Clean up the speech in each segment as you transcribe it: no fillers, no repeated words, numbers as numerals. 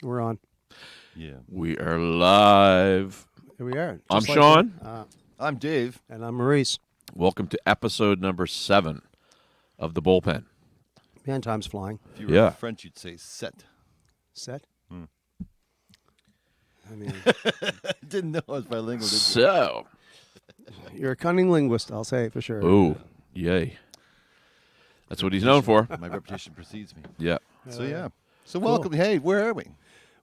We're on. Yeah. We are live. Here we are. I'm Just Sean. I'm Dave. And I'm Maurice. Welcome to episode number 7 of the Bullpen. Man, time's flying. If you were Yeah. French, you'd say set. Set? I mean, Didn't know I was bilingual. Did you? So, you're a cunning linguist, I'll say for sure. ooh, yay. That's what he's known for. My reputation precedes me. Yeah. So yeah. So welcome. Hey, where are we?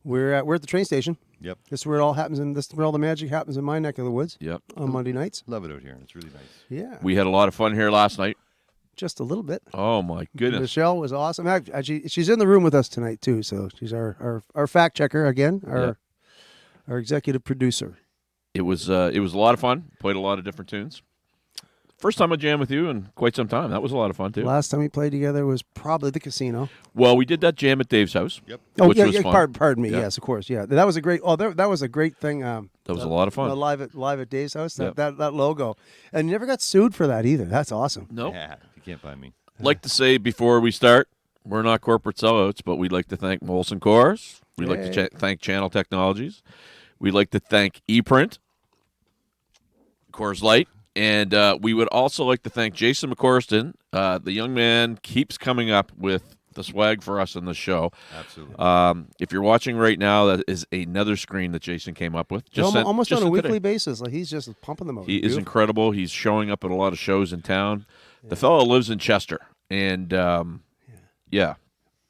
We're at the train station. Yep. This is where it all happens, and this is where all the magic happens in my neck of the woods Yep. on Monday nights. Love it out here. It's really nice. Yeah, We had a lot of fun here last night. just a little bit. Oh, my goodness. Michelle was awesome. Actually, she's in the room with us tonight too. So she's our fact checker again, our executive producer. It was a lot of fun. Played a lot of different tunes. First time I jammed with you in quite some time. That was a lot of fun, too. Last time we played together was probably the casino. Well, we did that jam at Dave's house. Yep. Oh which yeah, was yeah. fun. Pardon me. Yeah. Yes, of course. Yeah, that was a great. Oh, that was a great thing. That was a lot of fun. Live at Dave's house. Yep. That logo, and you never got sued for that either. That's awesome. No. Yeah. You can't find me. Like to say before we start, we're not corporate sellouts, but we'd like to thank Molson Coors. We'd like to thank Channel Technologies. We'd like to thank ePrint, Coors Light, and we would also like to thank Jason McCorston. The young man keeps coming up with the swag for us in the show. Absolutely. If you're watching right now, that is another screen that Jason came up with. Almost on a sent weekly today. basis. Like he's just pumping them out. He is Beautiful. incredible. He's showing up at a lot of shows in town. The fellow lives in Chester, and yeah.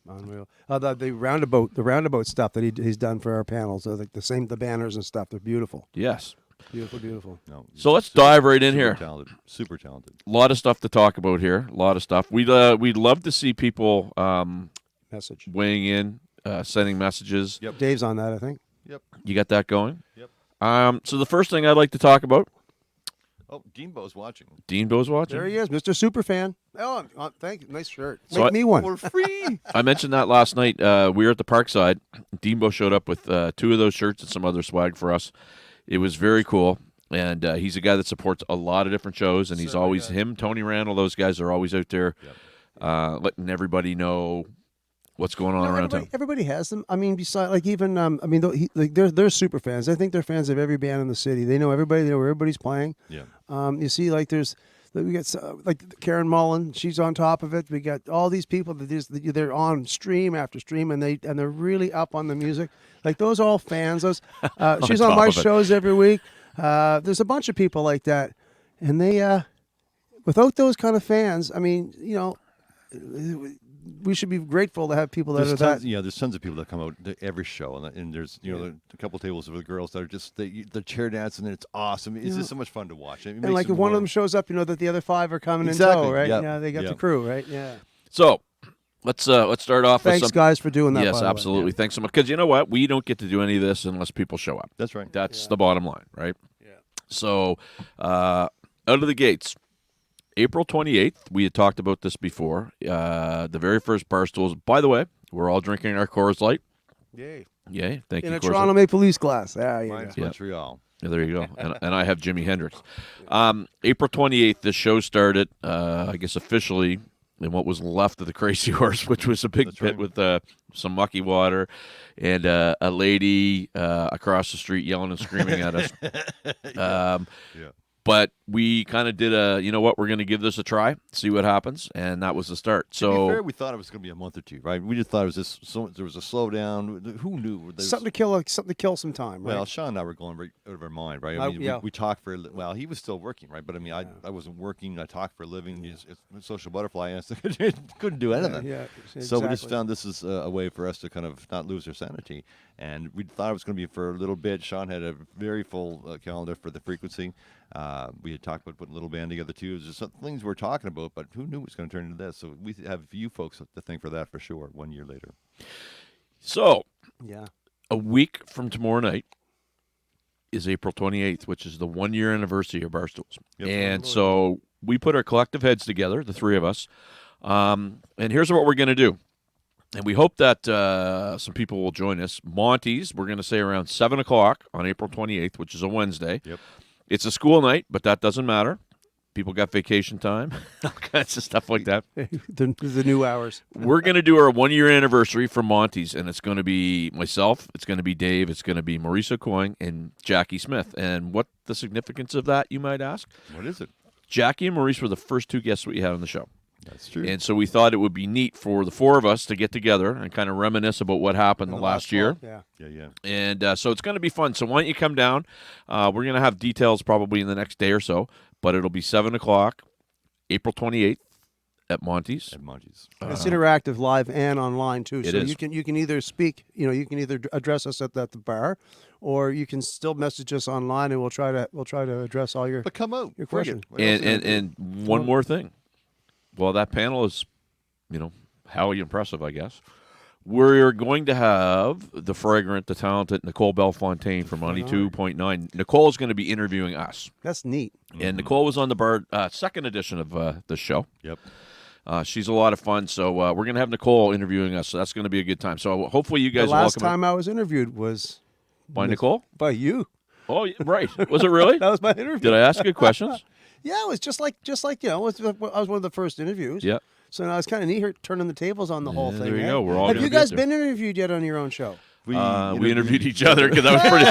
Unreal. The roundabout stuff that he's done for our panels, like the banners and stuff. They're beautiful. Yes. Beautiful. No, So let's dive right in super here. Talented. Super talented. A lot of stuff to talk about here. A lot of stuff. We'd love to see people Message. weighing in, sending messages. Yep. Dave's on that, I think. Yep. You got that going? Yep. So the first thing I'd like to talk about, Oh, Deanbo's watching. Dean Bo's watching. There he is, Mr. Superfan. Oh, thank you. Nice shirt. So Make me one. For free. I mentioned that last night. We were at the Parkside. Deanbo showed up with 2 of those shirts and some other swag for us. It was very cool. And he's a guy that supports a lot of different shows, and he's always him, Tony Randall. Those guys are always out there, letting everybody know what's going on around town. Everybody has them. I mean, besides, like even, they're super fans. I think they're fans of every band in the city. They know everybody. They know where everybody's playing. Yeah. You see, like we got like Karen Mullen. She's on top of it. We got all these people they're on stream after stream, and they're really up on the music. Like those are all fans. Those she's on top my of it. shows every week. There's a bunch of people like that, and they without those kind of fans, I mean, we should be grateful to have people that are that. Yeah, there's tons of people that come out to every show, and there's a couple tables with girls that are just the chair dancing, and it's awesome. It's just so much fun to watch. And like if one of them shows up, you know that the other 5 are coming Exactly. in tow, right? Yep. Yeah, they got the Yep. crew, right? Yeah. So let's start off with Thanks, some. guys, for doing that. Yes, by the way. absolutely. Thanks so much. Because you know what? We don't get to do any of this unless people show up. That's right. That's the bottom line, right? Yeah. So out of the gates, April 28th, we had talked about this before. The very first Barstools. By the way, we're all drinking our Coors Light. Yay. Yay. Thank In you, a Coors Toronto Light. Maple Leafs glass. There you Mine's go. Montreal. Yeah, there you go. And I have Jimi Hendrix. April 28th, the show started, I guess, officially in what was left of the Crazy Horse, which was a big That's pit right. with some mucky water and a lady across the street yelling and screaming at us. Yeah. But we kind of did you know what, we're going to give this a try, see what happens, and that was the start. To be fair, So we thought it was going to be a month or two, right? We just thought it was there was a slowdown. Who knew? There was- Something to kill some time, right? Well, Sean and I were going right out of our mind, right? I mean, yeah. we talked for well, he was still working, right? But I mean, I wasn't working. I talked for a living. He's a social butterfly. And I couldn't do anything. Yeah, So we just exactly. found this is a way for us to kind of not lose our sanity. And we thought it was going to be for a little bit. Sean had a very full calendar for the frequency. We had talked about putting a little band together too. It was just some things we were talking about, but who knew it was going to turn into this? So we have you folks to thank for that for sure. 1 year later. Yeah. a week from tomorrow night is April 28th, which is the 1 year anniversary of Barstools. Yep. And so we put our collective heads together, the 3 of us. And here's what we're going to do. And we hope that some people will join us. Monty's, we're going to say around 7 o'clock on April 28th, which is a Wednesday. Yep. It's a school night, but that doesn't matter. People got vacation time, all kinds of stuff like that. the new hours. We're going to do our 1-year anniversary for Monty's, and it's going to be myself, it's going to be Dave, it's going to be Maurice Coyne, and Jackie Smith. And what the significance of that, you might ask? What is it? Jackie and Maurice were the first two guests we had on the show. That's true. And so we thought it would be neat for the four of us to get together and kind of reminisce about what happened the last year. Yeah. And so it's going to be fun. So why don't you come down? We're going to have details probably in the next day or so, but it'll be 7 o'clock, April 28th at Monty's. It's interactive, live and online too. It so is. you can either speak, you can either address us at the bar, or you can still message us online, and we'll try to address all your. But come out. Your questions. And one more thing. Well, that panel is, highly impressive, I guess. We're going to have the fragrant, the talented Nicole Belfontaine from 92.9. Nicole is going to be interviewing us. That's neat. And Nicole was on the second edition of the show. Yep. She's a lot of fun. So we're going to have Nicole interviewing us. So that's going to be a good time. So hopefully you guys The last welcome time I was interviewed was by Nicole? by you. Oh, yeah, right. Was it really? That was my interview. Did I ask good questions? Yeah, it was just like I was one of the first interviews. Yeah. So now it's kind of neat her turning the tables on the whole thing. There you eh? go. We're all Have gonna you get guys there. been interviewed yet on your own show? We interviewed each other because I was pretty.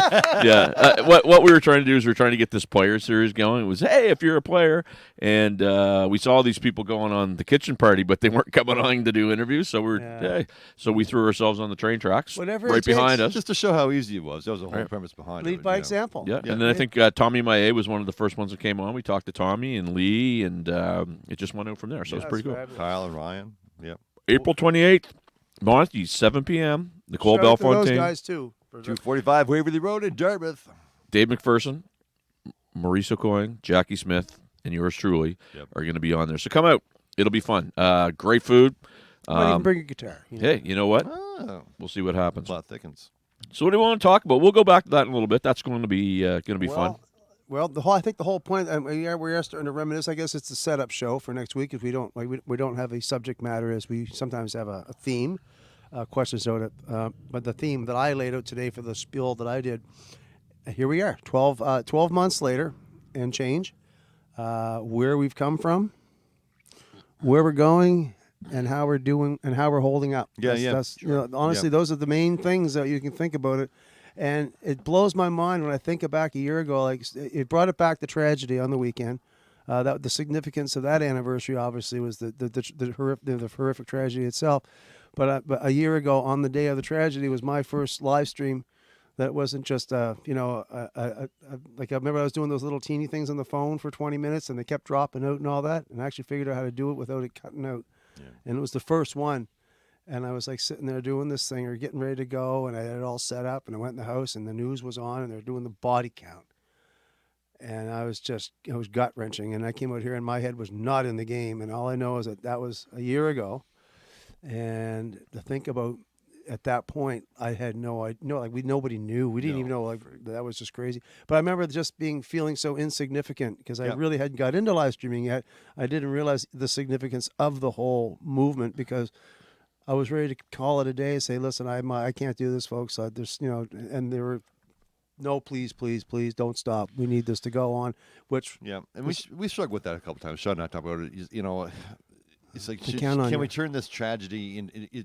Yeah. What we were trying to do is we were trying to get this player series going. It was, hey, if you're a player, and we saw these people going on the kitchen party, but they weren't coming on to do interviews. So so we threw ourselves on the train tracks, Whatever right it behind takes. us. Just to show how easy it was. That was the whole premise behind it. Lead by example. Yeah. And then I think Tommy Maé was one of the first ones that came on. We talked to Tommy and Lee, and it just went out from there. So it's pretty cool. Fabulous. Kyle and Ryan. Yep. April 28th, Monty, 7 p.m. Nicole Shout out to those Belfontaine, guys too. 245 Waverly Road in Dartmouth. Dave McPherson, Maurice Coyne, Jackie Smith, and yours truly are going to be on there. So come out. It'll be fun. Great food. Might even bring a guitar. Hey, you know what? Oh, We'll see what happens. plot thickens. So what do you want to talk about? We'll go back to that in a little bit. That's going to be fun. Well, I think the whole point. We're starting to reminisce. I guess it's a setup show for next week. If we don't have a subject matter, as we sometimes have a theme, questions out. But the theme that I laid out today for the spiel that I did, here we are, 12 months later, and change. Where we've come from, where we're going, and how we're doing, and how we're holding up. That's, honestly, those are the main things that you can think about it. And it blows my mind when I think back a year ago. Like, it brought it back, the tragedy on the weekend. That the significance of that anniversary obviously was the horrific tragedy itself. But a year ago, on the day of the tragedy, was my first live stream. That wasn't just like I remember I was doing those little teeny things on the phone for 20 minutes, and they kept dropping out and all that. And I actually figured out how to do it without it cutting out. Yeah. And it was the first one. And I was like sitting there doing this thing or getting ready to go, and I had it all set up, and I went in the house, and the news was on, and they were doing the body count. And I was gut-wrenching, and I came out here, and my head was not in the game, and all I know is that was a year ago. And to think about at that point, I had no idea, nobody knew. We didn't even know, that was just crazy. But I remember just feeling so insignificant because I really hadn't got into live streaming yet. I didn't realize the significance of the whole movement because I was ready to call it a day and say, listen, I can't do this, folks. There's, and there were, no, please, don't stop. We need this to go on. Which and we struggled with that a couple times. Sean and I talked about it. It's like, can we turn this tragedy?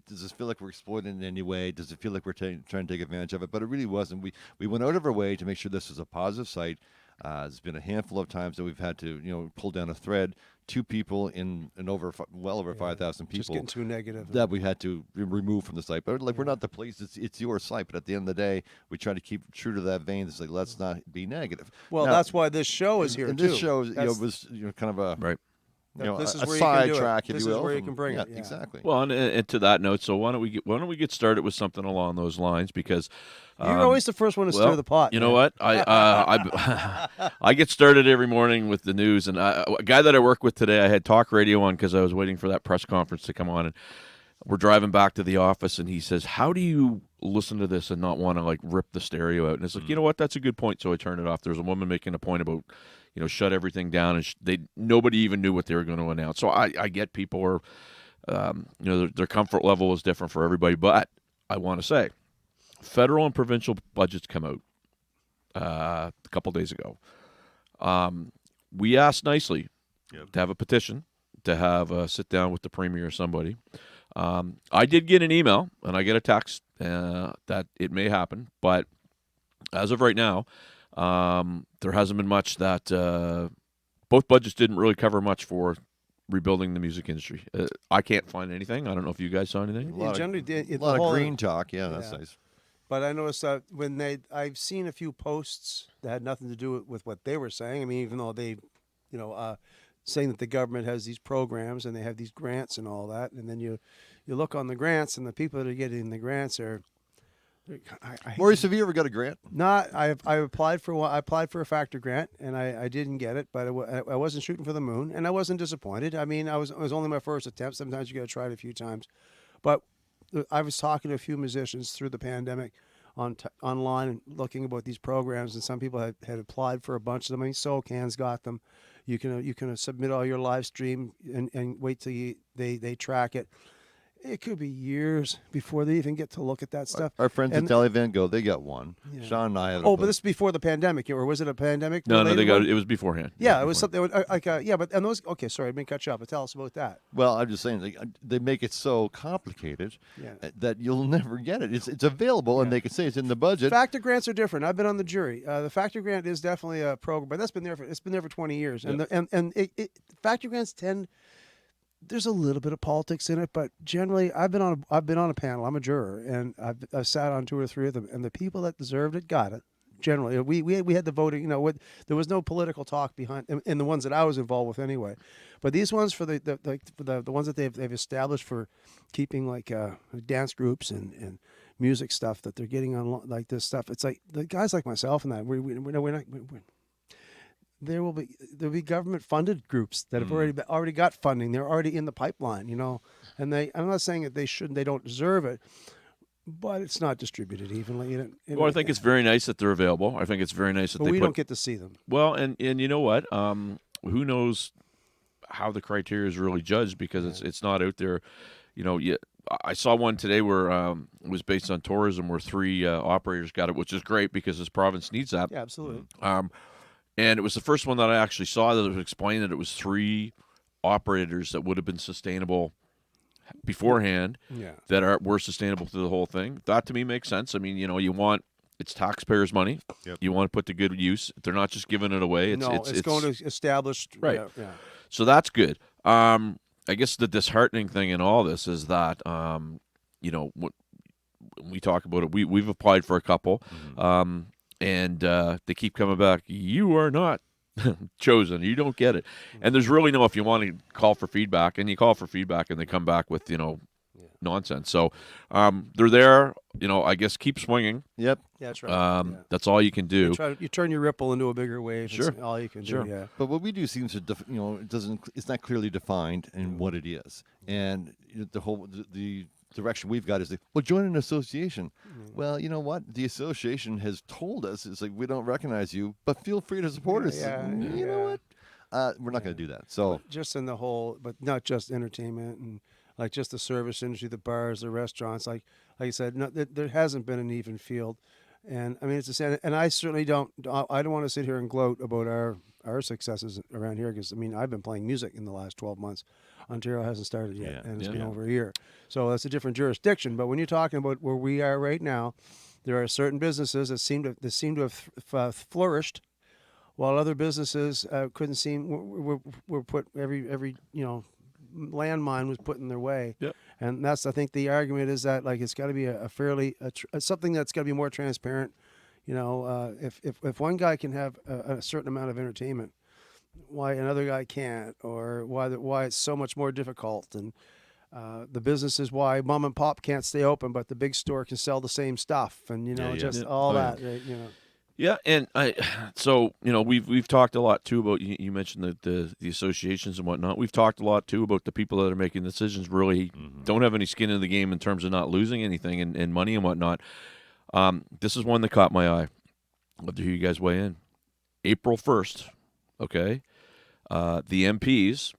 Does this feel like we're exploiting it in any way? Does it feel like we're trying to take advantage of it? But it really wasn't. We went out of our way to make sure this was a positive site. There's been a handful of times that we've had to, pull down a thread. 2 people in well over 5,000 people. Just getting too negative. That we had to remove from the site. But we're not the police. It's your site. But at the end of the day, we try to keep true to that vein. It's like, let's not be negative. Well, now, that's why this show is here and too. This show was kind of a right. This is a where you can do sidetrack, it. if This you will. is where you can bring it. Yeah. Exactly. Well, and to that note, so why don't we get started with something along those lines because you're always the first one to stir the pot. You know what? I get started every morning with the news, and a guy that I work with today, I had talk radio on because I was waiting for that press conference to come on, and we're driving back to the office, and he says, "How do you listen to this and not want to rip the stereo out?" And it's like, you know what? That's a good point. So I turned it off. There's a woman making a point about, shut everything down, and nobody even knew what they were going to announce. So I get people are, their comfort level is different for everybody. But I want to say, federal and provincial budgets come out a couple days ago. We asked nicely Yep. to have a petition, to have a sit down with the premier or somebody. I did get an email and I get a text that it may happen, but as of right now, there hasn't been much that both budgets didn't really cover much for rebuilding the music industry. I can't find anything. I don't know if you guys saw anything. It generally did. A lot of green talk. Yeah, that's nice. But I noticed that I've seen a few posts that had nothing to do with what they were saying. I mean, even though they, saying that the government has these programs and they have these grants and all that, and then you look on the grants and the people that are getting the grants are. Maurice, have you ever got a grant? Not. I applied for one. I applied for a factor grant and I didn't get it, but I wasn't shooting for the moon and I wasn't disappointed. I mean, it was only my first attempt. Sometimes you got to try it a few times, but I was talking to a few musicians through the pandemic online and looking about these programs, and some people had applied for a bunch of them. I mean, SoCan's got them. You can submit all your live stream and wait till they track it. It could be years before they even get to look at that stuff. Our friends at Deli Van Gogh, they got one. Yeah. Sean and I had. But this is before the pandemic, or was it a pandemic? No, they got it. It was beforehand. Yeah, it was something like but and those. Okay, sorry, I didn't cut you off. But tell us about that. Well, I'm just saying they make it so complicated that you'll never get it. It's available, and they can say it's in the budget. Factor grants are different. I've been on the jury. The factor grant is definitely a program, but it's been there for 20 years, and factor grants tend. There's a little bit of politics in it, but generally, I've been on a panel. I'm a juror, and I've sat on 2 or 3 of them, and the people that deserved it got it. Generally, we had the voting. There was no political talk behind in the ones that I was involved with anyway. But these ones for the ones that they've established for keeping like dance groups and music stuff that they're getting on like this stuff. It's like the guys like myself and that we're not. There'll be government funded groups that have already got funding. They're already in the pipeline, and I'm not saying that they don't deserve it, but it's not distributed evenly. Well, I think it's very nice that they're available. I think it's very nice that we don't get to see them. Well, and you know what? Who knows how the criteria is really judged, because it's not out there. I saw one today where it was based on tourism, where 3 operators got it, which is great because this province needs that. Yeah, absolutely. And it was the first one that I actually saw that was explained that it was 3 operators that would have been sustainable beforehand, that were sustainable through the whole thing. That to me makes sense. I mean, it's taxpayers' money. Yep. You want to put to good use. They're not just giving it away. It's going to established. Right. Yeah. So that's good. I guess the disheartening thing in all this is that, when we talk about it, we've applied for a couple. Mm-hmm. And they keep coming back. You are not chosen. You don't get it. And there's really if you want to call for feedback, and you call for feedback, and they come back with nonsense. So they're there. I guess keep swinging. Yep. Yeah, that's right. That's all you can do. You turn your ripple into a bigger wave. Sure. It's all you can do. Yeah. But what we do seems to it's not clearly defined in what it is, and the direction we've got is join an association. Well, you know what? The association has told us it's like, we don't recognize you, but feel free to support us. You know what? We're not going to do that. So just in the whole, but not just entertainment and like just the service industry, the bars, the restaurants. Like I said, there hasn't been an even field, and I mean and I certainly don't. I don't want to sit here and gloat about our successes around here, because I've been playing music in the last 12 months. Ontario hasn't started yet, and it's been over a year. So that's a different jurisdiction. But when you're talking about where we are right now, there are certain businesses that seem to have flourished, while other businesses couldn't seem were put every landmine was put in their way. Yep. And that's, I think the argument is that it's got to be a fairly something that's got to be more transparent. If one guy can have a certain amount of entertainment, why another guy can't, or why it's so much more difficult, and the business is why mom and pop can't stay open, but the big store can sell the same stuff, and all that. Right, Yeah, and we've talked a lot too about, you mentioned the associations and whatnot. We've talked a lot too about the people that are making decisions really don't have any skin in the game in terms of not losing anything and money and whatnot. This is one that caught my eye. I'd love to hear you guys weigh in. April 1st. Okay, the MPs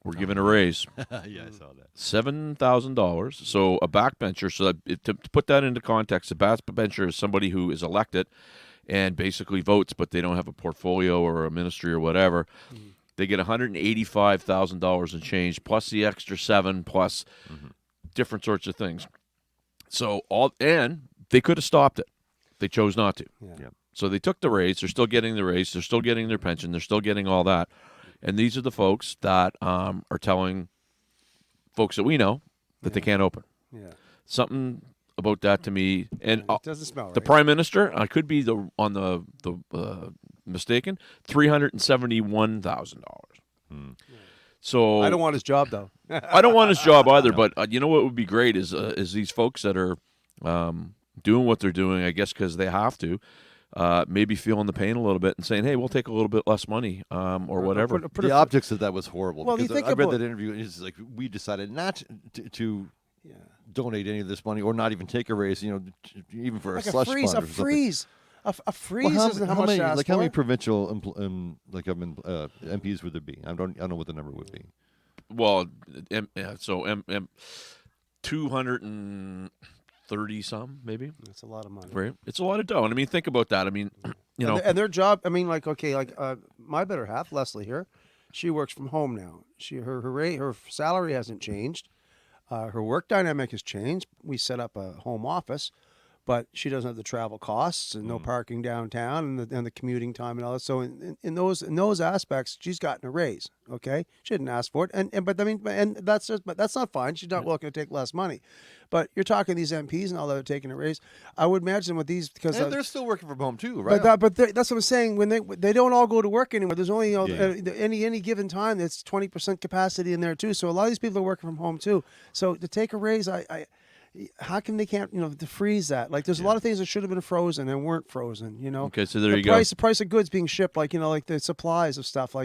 were given a raise. Yeah, I saw that. $7,000. So a backbencher. So to put that into context, a backbencher is somebody who is elected and basically votes, but they don't have a portfolio or a ministry or whatever. They get $185,000 in change, plus the extra $7, plus different sorts of things. So and they could have stopped it. They chose not to. Yeah. So they took the raise. They're still getting the raise. They're still getting their pension. They're still getting all that. And these are the folks that are telling folks that we know that they can't open. Yeah. Something about that to me, and It doesn't smell right. the Prime Minister, I could be mistaken, $371,000. So I don't want his job though. I don't want his job either. But you know what would be great is these folks that are doing what they're doing, I guess because they have to, maybe feeling the pain a little bit and saying, "Hey, we'll take a little bit less money or whatever." The optics of that was horrible. Well, because you think I read about- that interview, and it's like we decided not to donate any of this money or not even take a raise. Even for Like a slush freeze, fund a or something. freeze. A freeze Well, isn't how much many, to ask like how many for. provincial MPs would there be? I don't know what the number would be. Well, 230 some maybe. That's a lot of money. Right, it's a lot of dough. And I mean, think about that. I mean, And their job. I mean, my better half, Leslie here, she works from home now. Her salary hasn't changed. Her work dynamic has changed. We set up a home office, but she doesn't have the travel costs and no parking downtown and the commuting time and all that. So in those aspects, she's gotten a raise. Okay, she didn't ask for it, but that's not fine. She's not looking to take less money. But you're talking these MPs and all that are taking a raise. I would imagine with these because And they're still working from home too, right? But that's what I'm saying. When they don't all go to work anymore, there's only any given time that's 20% capacity in there too. So a lot of these people are working from home too. So to take a raise, how come they can't to freeze that? Like there's a lot of things that should have been frozen and weren't frozen. Okay, so there you go. The price of goods being shipped, like the supplies of stuff,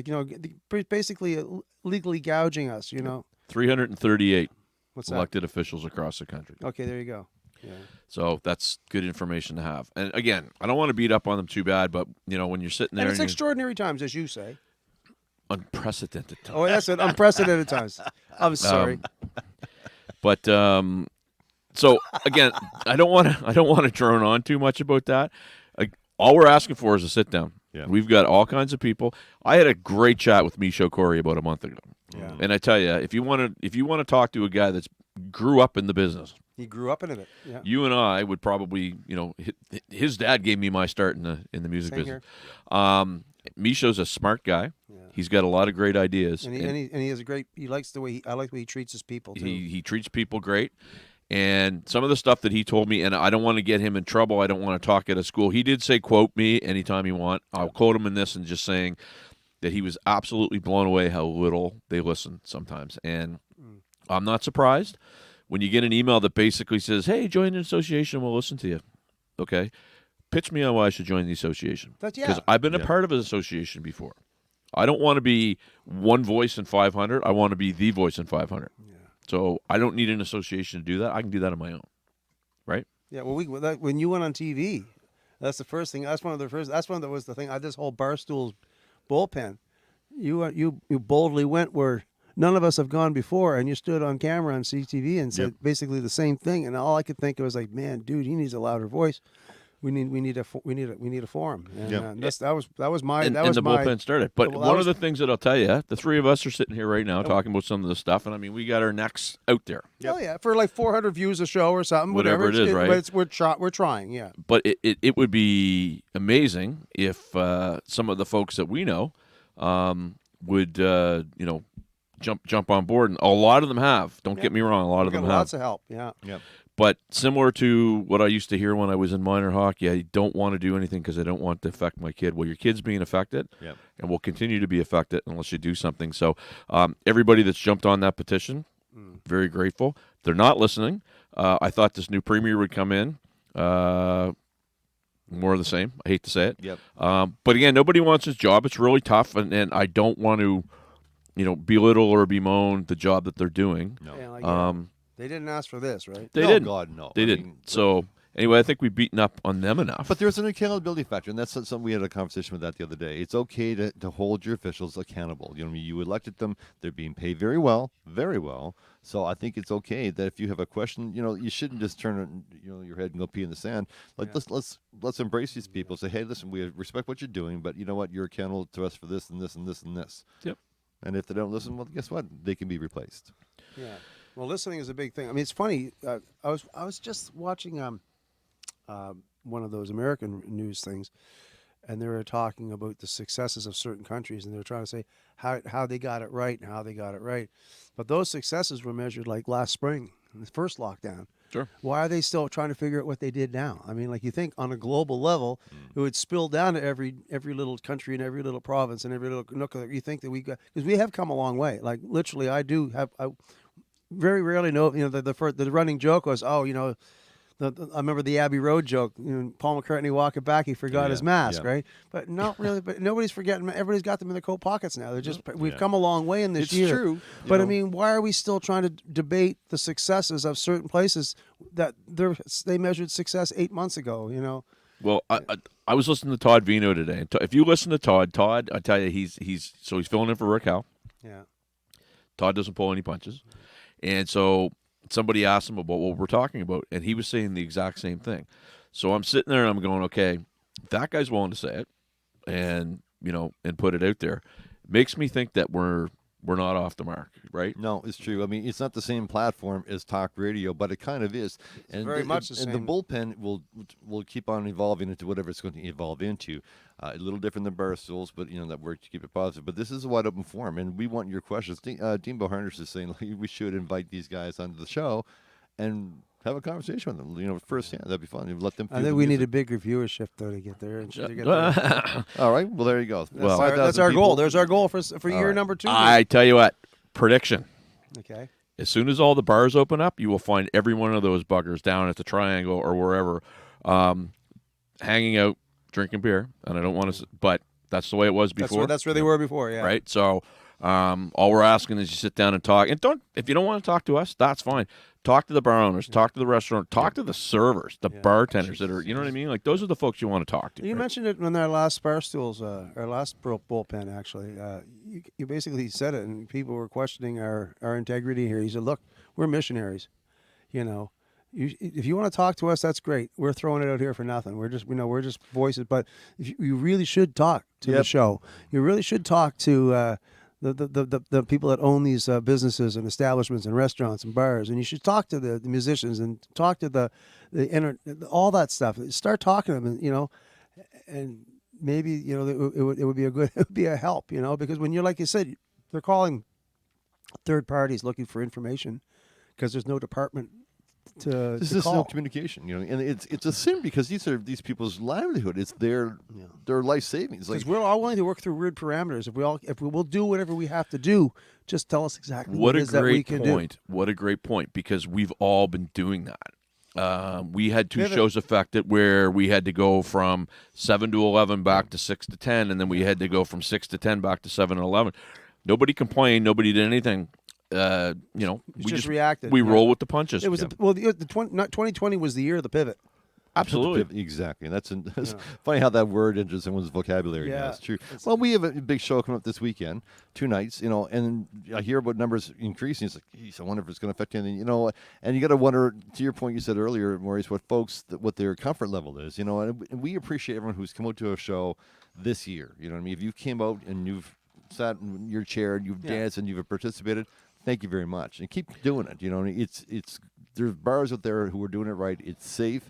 basically legally gouging us. 338 What's that? elected officials across the country. Okay, there you go. Yeah. So that's good information to have. And again, I don't want to beat up on them too bad, but when you're sitting there, And it's and extraordinary times, as you say. unprecedented times. Oh, that's it. Unprecedented times. I'm sorry. But so again, I don't want to drone on too much about that. All we're asking for is a sit down. Yeah. We've got all kinds of people. I had a great chat with Micho Corey about a month ago. Yeah. And I tell you, if you want to talk to a guy that's grew up in the business, He grew up in it. Yeah. you and I would probably, his dad gave me my start in the music Same business. Micho's a smart guy. Yeah. He's got a lot of great ideas. And he has a great. He likes the way I like the way he treats his people too. He treats people great. And some of the stuff that he told me, and I don't want to get him in trouble. I don't want to talk at a school. He did say, quote me anytime you want. I'll quote him in this and just saying that he was absolutely blown away how little they listen sometimes. And I'm not surprised when you get an email that basically says, hey, join an association, we'll listen to you. Okay? Pitch me on why I should join the association. Because I've been a part of an association before. I don't want to be one voice in 500. I want to be the voice in 500. Yeah. So I don't need an association to do that. I can do that on my own, right? Yeah. Well, when you went on TV, that's the first thing. That's one of the first. That's one that was the thing. This whole Barstools Bullpen. You boldly went where none of us have gone before, and you stood on camera on CTV and said basically the same thing. And all I could think of was like, man, dude, he needs a louder voice. We need a forum. And that was my. And was the my, bullpen started. But well, one of the things that I'll tell you, the three of us are sitting here right now talking about some of the stuff, and I mean, we got our necks out there. Oh yeah, for like 400 views a show or something, Whatever it is, right? But we're trying, yeah. But it would be amazing if some of the folks that we know would jump on board, and a lot of them have. Don't get me wrong, a lot of them have. Lots of help, yeah. Yep. But similar to what I used to hear when I was in minor hockey, I don't want to do anything because I don't want to affect my kid. Well, your kid's being affected, and will continue to be affected unless you do something. So everybody that's jumped on that petition, very grateful. They're not listening. I thought this new premier would come in. More of the same. I hate to say it. Yep. But again, nobody wants his job. It's really tough, and I don't want to, belittle or bemoan the job that they're doing. No. Yeah, they didn't ask for this, right? They didn't. God, no. They didn't. So anyway, I think we've beaten up on them enough. But there's an accountability factor, and that's something we had a conversation with that the other day. It's okay to hold your officials accountable. You elected them; they're being paid very well, very well. So I think it's okay that if you have a question, you shouldn't just turn your head and go pee in the sand. Like let's embrace these people. Say, hey, listen, we respect what you're doing, but you know what? You're accountable to us for this and this and this and this. Yep. And if they don't listen, well, guess what? They can be replaced. Yeah. Well, listening is a big thing. I mean, it's funny. I was just watching one of those American news things, and they were talking about the successes of certain countries, and they were trying to say how they got it right and how they got it right. But those successes were measured like last spring, in the first lockdown. Sure. Why are they still trying to figure out what they did now? I mean, like, you think on a global level, it would spill down to every little country and every little province and every little nook. You think that because we have come a long way. Like, literally, I very rarely know. The running joke was, oh, I remember the Abbey Road joke. Paul McCartney walking back, he forgot his mask, right? But not really. But nobody's forgetting. Everybody's got them in their coat pockets now. They're just we've come a long way in this It's year. true. But I mean, why are we still trying to debate the successes of certain places that they measured success 8 months ago? Well, I was listening to Todd Vino today. And if you listen to Todd, I tell you, he's filling in for Rick Howe. Yeah. Todd doesn't pull any punches, and so somebody asked him about what we're talking about, and he was saying the exact same thing. So I'm sitting there and I'm going, okay, that guy's willing to say it, and put it out there. Makes me think that we're not off the mark, right? No, it's true. I mean, it's not the same platform as talk radio, but it kind of is. And very much the And same. the bullpen will keep on evolving into whatever it's going to evolve into. A little different than Barstools, but that works to keep it positive. But this is a wide open forum, and we want your questions. Dean Boharners is saying we should invite these guys onto the show and have a conversation with them. Firsthand, that'd be fun. Let them. I think we need a bigger viewership though to get there. All right. Well, there you go. Well, That's our goal. There's our goal for year right. number 2. I tell you what, prediction. Okay. As soon as all the bars open up, you will find every one of those buggers down at the Triangle or wherever, hanging out, drinking beer. And I don't want to, but that's the way it was before. That's where they were before. Yeah. Right. So, all we're asking is you sit down and talk. And if you don't want to talk to us, that's fine. Talk to the bar owners. Talk to the restaurant. Talk to the servers, the bartenders that are. You know what I mean? Like, those are the folks you want to talk to. You mentioned it in our last Barstools, our last bullpen, actually. You basically said it, and people were questioning our integrity here. You said, look, we're missionaries. If you want to talk to us, that's great. We're throwing it out here for nothing. We're just voices. But you really should talk to the show. You really should talk to the people that own these businesses and establishments and restaurants and bars, and you should talk to the musicians and talk to all that stuff. Start talking to them, and maybe it would be a help, because when you're, like you said, they're calling third parties looking for information because there's no department to call. No communication, and it's a sin because these people's livelihood. It's their life savings. Because we're all willing to work through weird parameters. If we will do whatever we have to do, just tell us exactly what it is that we can do. What a great point, because we've all been doing that. We had 2 shows affected where we had to go from 7 to 11 back to 6 to 10, and then we had to go from 6 to 10 back to 7 to 11. Nobody complained. Nobody did anything. We just reacted. We roll with the punches. It was 2020 was the year of the pivot. Absolutely. Exactly. And that's funny how that word enters someone's vocabulary. Yeah. Now. It's true. Well, we have a big show coming up this weekend, 2 nights, and I hear about numbers increasing. It's like, geez, I wonder if it's going to affect anything, and you got to wonder, to your point you said earlier, Maurice, what their comfort level is, and we appreciate everyone who's come out to a show this year. You know what I mean? If you came out and you've sat in your chair and you've danced and you've participated, thank you very much, and keep doing it. It's there's bars out there who are doing it right. It's safe,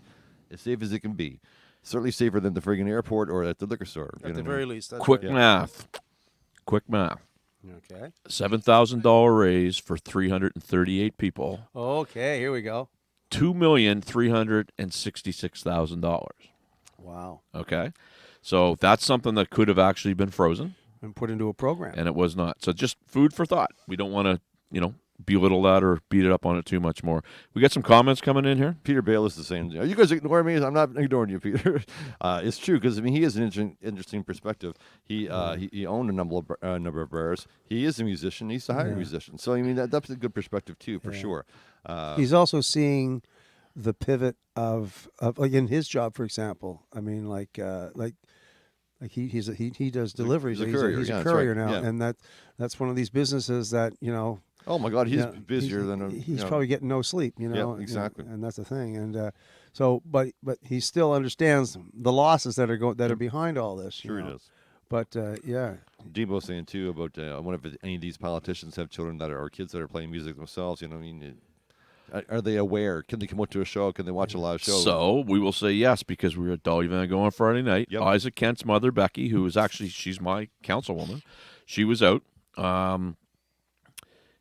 as safe as it can be. Certainly safer than the friggin' airport or at the liquor store. At the very least. That's Quick right. math. Okay. $7,000 raise for 338 people. Okay, here we go. $2,366,000. Wow. Okay, so that's something that could have actually been frozen, And put into a program. and it was not. So just food for thought. We don't want to, belittle that or beat it up on it too much more. We got some comments coming in here. Peter Bayless is saying, "Are you guys ignoring me?" I'm not ignoring you, Peter. It's true because he has an interesting perspective. He owned a number of bars. He is a musician. He's a hired musician. So that's a good perspective too, for sure. He's also seeing the pivot of like in his job, for example. I mean, like he does deliveries. He's a courier. He's a Yeah, courier that's right. now, Yeah. and that's one of these businesses that Oh my God, he's busier than he's probably getting no sleep. Yeah, exactly. and that's the thing. And but he still understands the losses that are behind all this. Sure, he does. But yeah, Debo's saying too about I wonder if any of these politicians have children that are or kids that are playing music themselves. You know, what I mean, are they aware? Can they come out to a show? Can they watch a live show? So we will say yes because we were at Dolly Van Gogh on Friday night. Yep. Isaac Kent's mother, Becky, who is actually she's my councilwoman, she was out.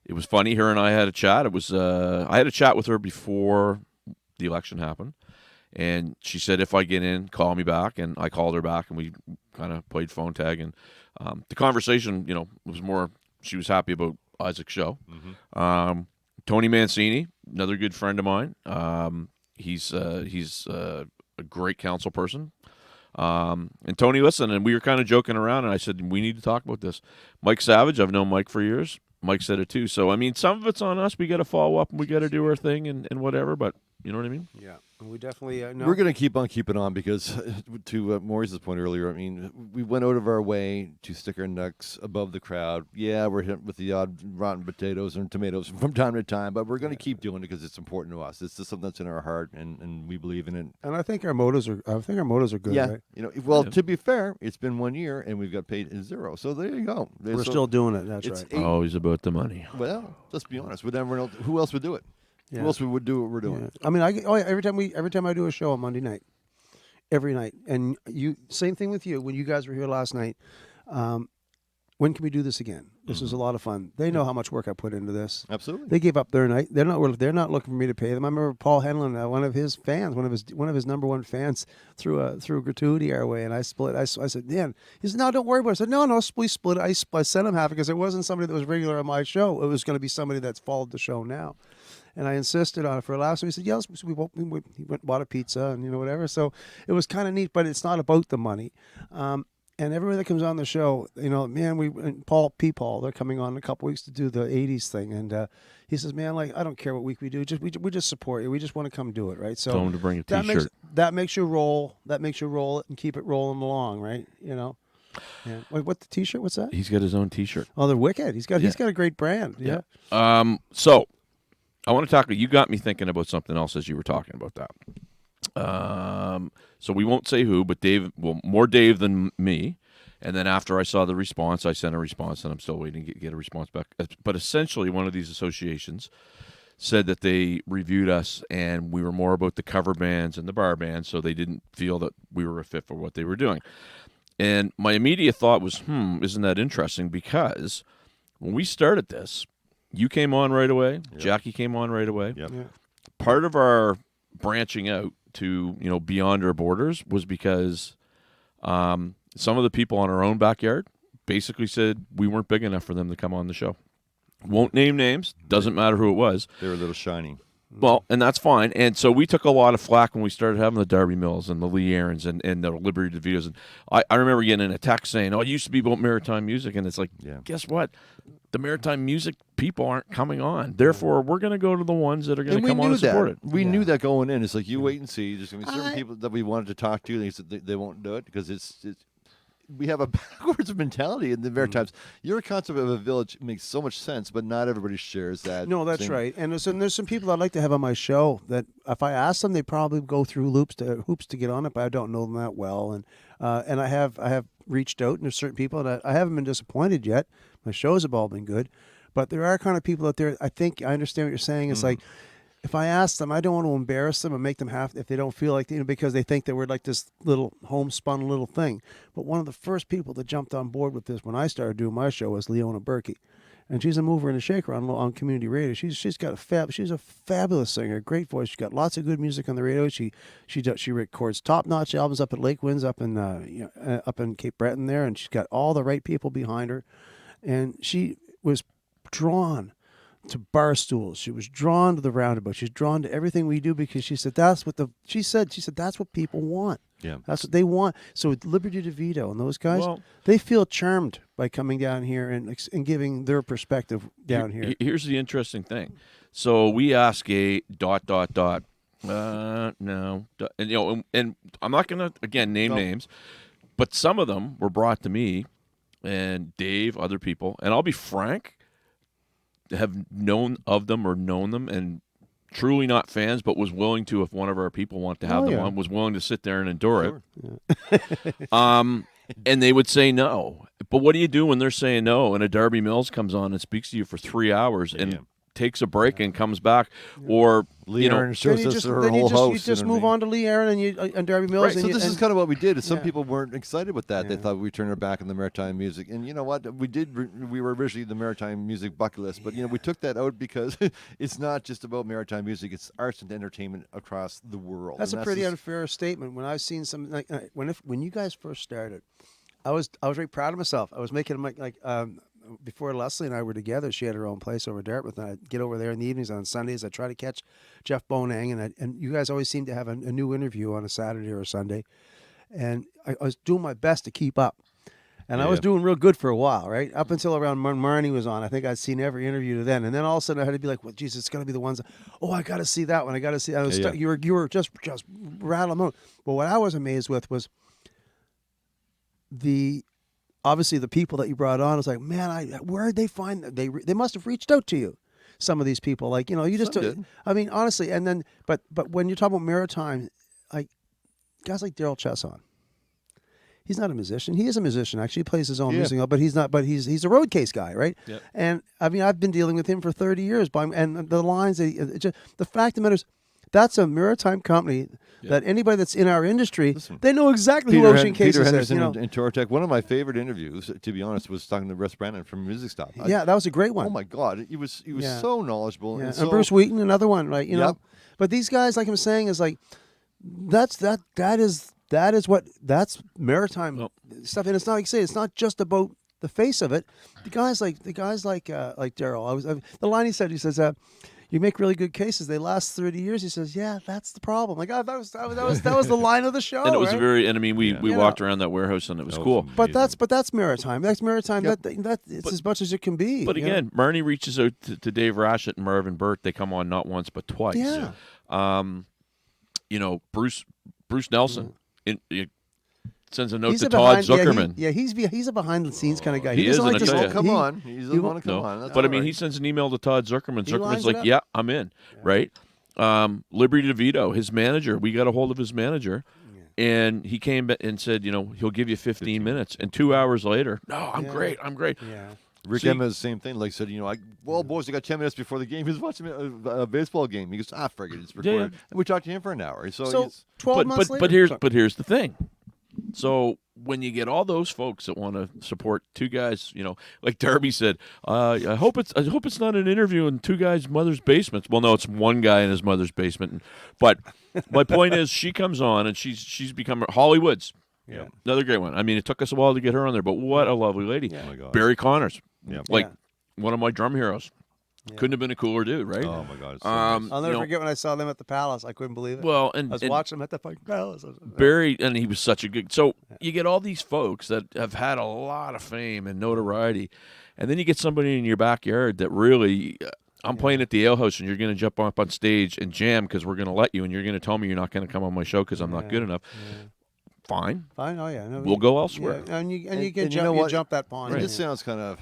It was funny. Her and I had a chat. It was I had a chat with her before the election happened, and she said if I get in, call me back. And I called her back, and we kind of played phone tag. And the conversation, was more. She was happy about Isaac's show. Mm-hmm. Tony Mancini, another good friend of mine. He's a great council person. And Tony listened, and we were kind of joking around, and I said, we need to talk about this. Mike Savage, I've known Mike for years. Mike said it too. So, I mean, some of it's on us. We got to follow up, and we got to do our thing and whatever, but you know what I mean? yeah, we definitely We're going to keep on keeping on because, to Maurice's point earlier, I mean, we went out of our way to stick our necks above the crowd. Yeah, we're hit with the odd rotten potatoes and tomatoes from time to time, but we're going to keep doing it because it's important to us. It's just something that's in our heart, and we believe in it. And I think our motives are. Good. Yeah, Right? To be fair, it's been 1 year and we've got paid zero. So there you go. We're still doing it. That's it's right. Always about the money. Well, let's be honest. We never know who else would do it. Yeah. Who else would do what we're doing? Yeah. I mean, every time I do a show on Monday night, every night, and same thing with you when you guys were here last night. When can we do this again? This was a lot of fun. They know how much work I put into this. Absolutely. They gave up their night. They're not looking for me to pay them. I remember Paul Henlon, one of his fans, one of his number one fans, threw a gratuity our way, and I split. I said, Dan. He said, no, don't worry about it. I said, no, we split it. I sent him half because it wasn't somebody that was regular on my show. It was going to be somebody that's followed the show now. And I insisted on it for a laugh. So he said, yes. So he went and bought a pizza and whatever. So it was kind of neat, but it's not about the money. And everybody that comes on the show, and Paul, they're coming on in a couple weeks to do the 80s thing. And he says, man, I don't care what week we do. We just support you. We just want to come do it, right? So Tell him to bring a T-shirt. That makes you roll. That makes you roll it and keep it rolling along, right? Yeah. Wait, what the T-shirt? What's that? He's got his own T-shirt. Oh, they're wicked. He's got a great brand. Yeah. So I want to talk. You got me thinking about something else as you were talking about that. So we won't say who, but Dave. Well, more Dave than me. And then after I saw the response, I sent a response, and I'm still waiting to get a response back. But essentially, one of these associations said that they reviewed us, and we were more about the cover bands and the bar bands, so they didn't feel that we were a fit for what they were doing. And my immediate thought was, isn't that interesting? Because when we started this, you came on right away. Yep. Jackie came on right away. Yep. Yeah. Part of our branching out to beyond our borders was because some of the people in our own backyard basically said we weren't big enough for them to come on the show. Won't name names. Doesn't matter who it was. They were a little shiny. Well, and that's fine. And so we took a lot of flack when we started having the Darby Mills and the Lee Aarons and the Liberty DeVitos. And I remember getting a text saying, it used to be about maritime music. And it's like, guess what? The maritime music people aren't coming on. Therefore, we're going to go to the ones that are going to come on and support it. We knew that going in. It's like, you wait and see. There's going to be certain people that we wanted to talk to. They said they won't do it because we have a backwards mentality in the Maritimes. Your concept of a village makes so much sense, but not everybody shares that. No, that's right. And there's some people I'd like to have on my show that if I ask them, they probably go through hoops to get on it, but I don't know them that well. And I have reached out, and there's certain people that I haven't been disappointed yet. My shows have all been good, but there are kind of people out there. I think I understand what you're saying. It's like, if I ask them, I don't want to embarrass them and make them have, if they don't feel like, because they think that we're like this little homespun little thing. But one of the first people that jumped on board with this when I started doing my show was Leona Berkey. And she's a mover and a shaker on community radio. She's a fabulous singer, great voice. She's got lots of good music on the radio. She records top-notch albums up at Lake Winds, up in Cape Breton there, and she's got all the right people behind her. And she was drawn to Barstools. She was drawn to the Roundabout. She's drawn to everything we do because she said that's what that's what people want. Yeah, that's what they want. So with Liberty DeVito and those guys, they feel charmed by coming down here and giving their perspective down here. Here's the interesting thing. So we ask a ... no, and I'm not gonna again name names, but some of them were brought to me and Dave, other people, and I'll be frank, have known of them or known them and truly not fans, but was willing to, if one of our people wanted to have them on, was willing to sit there and endure it. And they would say no. But what do you do when they're saying no and a Darby Mills comes on and speaks to you for 3 hours and takes a break and comes back? Or, Lee you know, Aaron shows us her then whole house. you just move on to Lee Aaron and Darby Mills. Right. And So you, this is kind of what we did. Some Yeah. people weren't excited with that. They Yeah. thought we'd turn our back on the maritime music. And you know what? We were originally the maritime music bucket list, but we took that out because it's not just about maritime music. It's arts and entertainment across the world. That's And a pretty just- unfair statement. When I've seen some, when you guys first started, I was very proud of myself. I was making before Leslie and I were together. She had her own place over Dartmouth, and I'd get over there in the evenings on Sundays. I'd try to catch Jeff Bonang, and you guys always seem to have a new interview on a Saturday or a Sunday, and I was doing my best to keep up. And I was doing real good for a while, right? Up until around when Marnie was on. I think I'd seen every interview to then. And then all of a sudden I had to be like, well, geez, it's going to be the ones. I got to see that one. I got to see. You were just rattling them out. But what I was amazed with was obviously the people that you brought on. I was like, man, where did they find that? They must have reached out to you. Some of these people, like, you just. I mean, honestly, and then, but when you're talking about maritime, like guys like Daryl Chesson. He's not a musician. He is a musician. Actually, he plays his own music, but he's not. But he's a road case guy, right? Yep. And I mean, I've been dealing with him for 30 years. And the lines, the fact of the matter is, that's a maritime company that anybody that's in our industry, they know exactly who Ocean Cases Peter is. Henderson and Tortec. One of my favorite interviews, to be honest, was talking to Russ Brandon from Music Stop. Yeah, that was a great one. Oh my God, he was so knowledgeable. Yeah. And, And Bruce Wheaton, another one, right? You know. Yep. But these guys, like I'm saying, is like that's maritime stuff, and it's not like you say, it's not just about the face of it. The guys like Daryl. The line he says, "You make really good cases. They last 30 years." He says, "Yeah, that's the problem." Like that was the line of the show. and it was right? I mean, we walked around that warehouse and it was cool. But that's maritime. That's maritime. That it's as much as it can be. But again, Marnie reaches out to Dave Rashett and Marvin Burt. They come on not once but twice. Yeah. Bruce Nelson sends a note He's to a Todd behind, Zuckerman. he's a behind the scenes kind of guy. he is, doesn't and like I to tell Oh, you- come on. He doesn't want to come No. on. That's But I all mean, right. he sends an email to Todd Zuckerman. He Zuckerman's lines like, it up. "Yeah, I'm in." Right? Liberty DeVito, his manager. We got a hold of his manager, and he came back and said, he'll give you 15 minutes. And 2 hours later, no, I'm great. I'm great. Yeah. Rick See- Emma's same thing. Like said, boys, I got 10 minutes before the game. He was watching a baseball game. He goes, forget it, it's recorded. And we talked to him for an hour. So it's, 12 months later. But here's the thing. So when you get all those folks that want to support two guys, like Darby said, I hope it's not an interview in two guys' mother's basements. Well, no, it's one guy in his mother's basement. But my point is, she comes on and she's become Holly Woods. Yeah. Another great one. I mean, it took us a while to get her on there, but what a lovely lady. Oh my God. Barry Connors, Yeah. one of my drum heroes. Couldn't have been a cooler dude, right? Oh my God. It's so nice. I'll never forget when I saw them at the Palace. I couldn't believe it. Well, I was watching them at the fucking Palace. Barry, and he was such a good. So you get all these folks that have had a lot of fame and notoriety, and then you get somebody in your backyard that really. I'm playing at the Ale House, and you're going to jump up on stage and jam because we're going to let you, and you're going to tell me you're not going to come on my show because I'm not good enough. Fine. Fine. Oh yeah. No, We'll go elsewhere. Yeah. And you can you jump. know You what? jump that pond. And this sounds kind of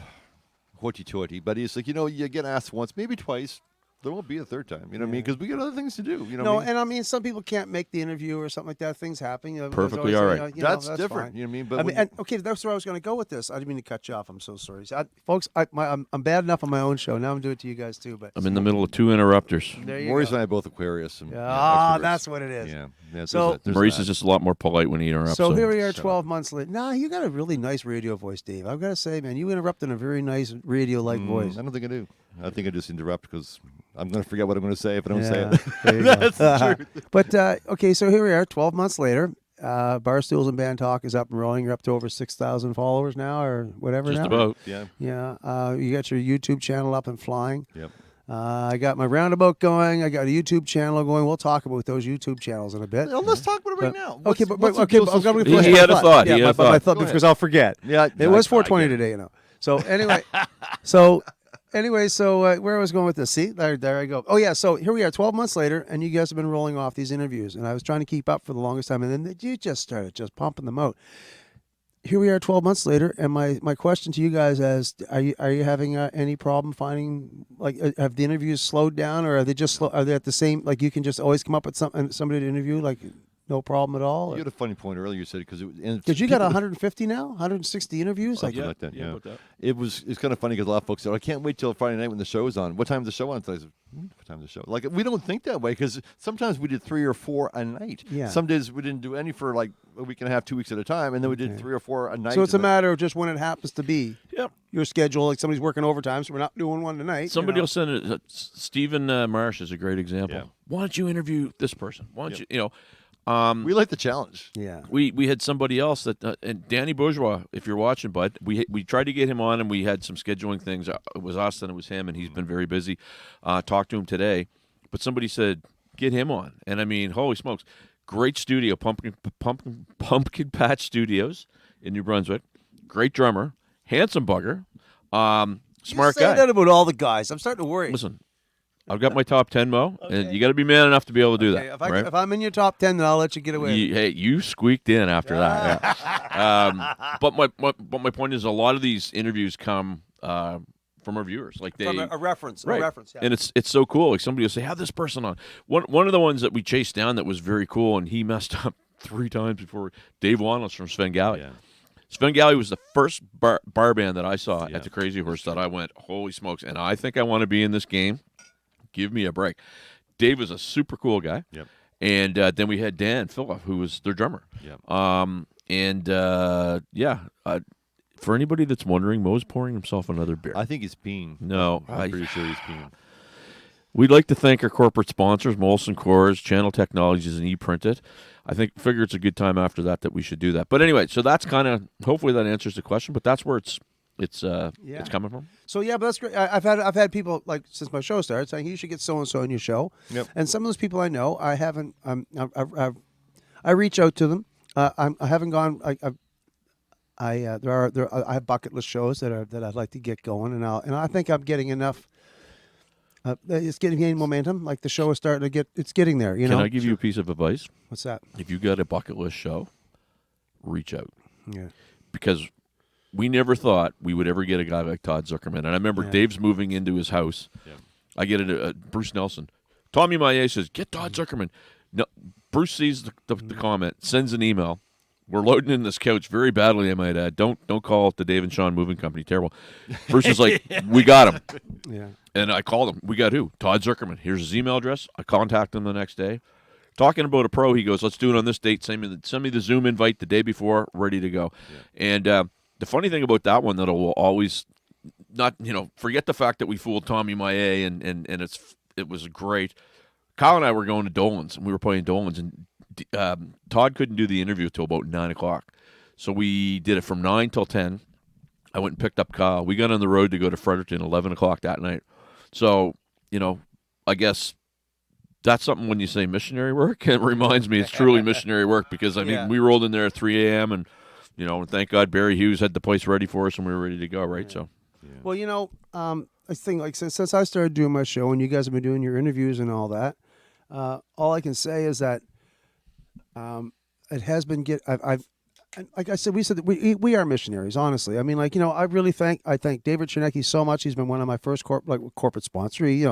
hoity-toity, but it's like, you get asked once, maybe twice. There won't be a third time. You know what I mean? Because we got other things to do. You know No, what I mean? and I mean, some people can't make the interview or something like that. Things happen. There's Perfectly always, all right. that's different. fine. You know what I mean? But I mean, and, okay, that's where I was going to go with this. I didn't mean to cut you off. I'm so sorry, folks. I'm bad enough on my own show. Now I'm doing it to you guys too. But I'm in the middle of two interrupters. there you Maurice go. and I are both Aquarius. And, extroverts. That's what it is. Yeah. So- Maurice is just a lot more polite when he interrupts. So here we are, 12 months later. Nah, you got a really nice radio voice, Dave. I've got to say, man, you interrupt in a very nice radio-like voice. I don't think I do. I think I just interrupt because I'm going to forget what I'm going to say if I don't say Yeah, it. there you go. That's the truth. But okay, so here we are, 12 months later. Barstools and Bandtalk is up and rolling. You're up to over 6,000 followers now, or whatever. Just now. about. Yeah. Yeah. You got your YouTube channel up and flying. Yep. I got my roundabout going. I got a YouTube channel going. We'll talk about those YouTube channels in a bit. Well, let's talk about it right now. Okay, What's but the okay, deal but I'm so- going to He had a thought. Yeah, He had a my thought. thought Go because ahead. I'll forget. Yeah, It was I 420 get it. today, So anyway, where I was going with this? See, there I go. Oh yeah, so here we are, 12 months later, and you guys have been rolling off these interviews, and I was trying to keep up for the longest time, and then you just started just pumping them out. Here we are, 12 months later, and my question to you guys is: Are you having any problem finding have the interviews slowed down, or are they just slow? Are they at the same? Like you can just always come up with somebody to interview? Like no problem at all. You had a funny point earlier. You said because Did you got 150 now? 160 interviews? Something like that. Yeah. It's kind of funny because a lot of folks said, "I can't wait till Friday night when the show is on." What time is the show on? I said, "What time is the show?" Like we don't think that way because sometimes we did 3 or 4 a night. Yeah. Some days we didn't do any for like a week and a half, 2 weeks at a time, and then we did 3 or 4 a night. So it's a matter of just when it happens to be. Yep. Your schedule, like somebody's working overtime, so we're not doing one tonight. Somebody will send it. Stephen Marsh is a great example. Yeah. Why don't you interview this person? Why don't you we like the challenge. Yeah. We had somebody else that and Danny Bourgeois, if you're watching, bud, we tried to get him on and we had some scheduling things. It was us and it was him, and he's been very busy. Talked to him today, but somebody said get him on, and I mean, holy smokes, great studio, Pumpkin Patch Studios in New Brunswick. Great drummer, handsome bugger, smart you say guy. that about all the guys. I'm starting to worry. Listen, I've got my top 10, Mo, and you got to be man enough to be able to do that. If I'm in your top 10, then I'll let you get away. You squeaked in after that. Yeah. But my point is, a lot of these interviews come from our viewers, like From a reference, right? A reference, yeah. And it's so cool. Like somebody will say, "Have this person on." One of the ones that we chased down that was very cool, and he messed up 3 times before. Dave Wanless from Sven Galley. Yeah. Sven Galley was the first bar band that I saw at the Crazy Horse that I went, holy smokes! And I think I want to be in this game. Give me a break. Dave was a super cool guy. Yep. And then we had Dan Phillip, who was their drummer. Yep. For anybody that's wondering, Mo's pouring himself another beer. I think he's peeing. No. I'm pretty sure he's peeing. We'd like to thank our corporate sponsors, Molson Coors, Channel Technologies, and ePrinted. I figure it's a good time after that we should do that. But anyway, so that's kind of, hopefully that answers the question, but that's where it's coming from. So yeah, but that's great. I've had people like since my show started saying you should get so and so in your show. Yep. And some of those people I know, I haven't. I reach out to them. I haven't gone. I have bucket list shows that I'd like to get going, and I think I'm getting enough. It's getting momentum. Like the show is starting to get. It's getting there. You know. Can I give you a piece of advice? What's that? If you got a bucket list show, reach out. Yeah. Because we never thought we would ever get a guy like Todd Zuckerman. And I remember Dave's moving into his house. Yeah. I get it. Bruce Nelson. Tommy Maillet says, get Todd Zuckerman. No, Bruce sees the comment, sends an email. We're loading in this couch very badly, I might add. Don't call it the Dave and Sean Moving Company. Terrible. Bruce is like, we got him. Yeah. And I called him. We got who? Todd Zuckerman. Here's his email address. I contact him the next day. Talking about a pro, he goes, let's do it on this date. Send me the Zoom invite the day before, ready to go. Yeah. And the funny thing about that one that will always not, forget the fact that we fooled Tommy Maillet and it was great. Kyle and I were going to Dolan's, and we were playing Dolan's, and Todd couldn't do the interview till about 9 o'clock. So we did it from 9 till 10. I went and picked up Kyle. We got on the road to go to Fredericton 11 o'clock that night. So, I guess that's something when you say missionary work, it reminds me it's truly missionary work because, we rolled in there at 3 a.m. and, thank God Barry Hughes had the place ready for us and we were ready to go, right? So, Well, I think like since I started doing my show and you guys have been doing your interviews and all that, all I can say is that it has been like I said, we are missionaries, honestly. I mean, I really thank David Chernecki so much. He's been one of my first corporate sponsors. He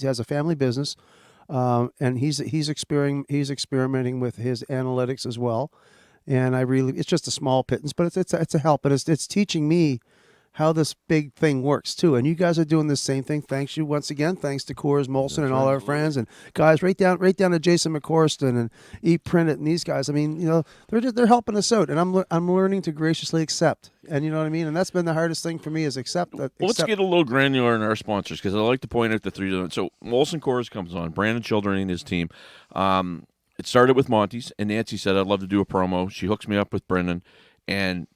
has a family business, and he's experimenting with his analytics as well. And it's just a small pittance, but it's a help, and it's teaching me how this big thing works too. And you guys are doing the same thing. Thanks you once again. Thanks to Coors Molson and all our friends and guys right down to Jason McCorston and ePrint It and these guys. I mean, they're helping us out, and I'm learning to graciously accept. And you know what I mean? And that's been the hardest thing for me is accept. Let's get a little granular in our sponsors because I like to point out the three. So Molson Coors comes on. Brandon Children and his team. It started with Monty's, and Nancy said, I'd love to do a promo. She hooks me up with Brendan, and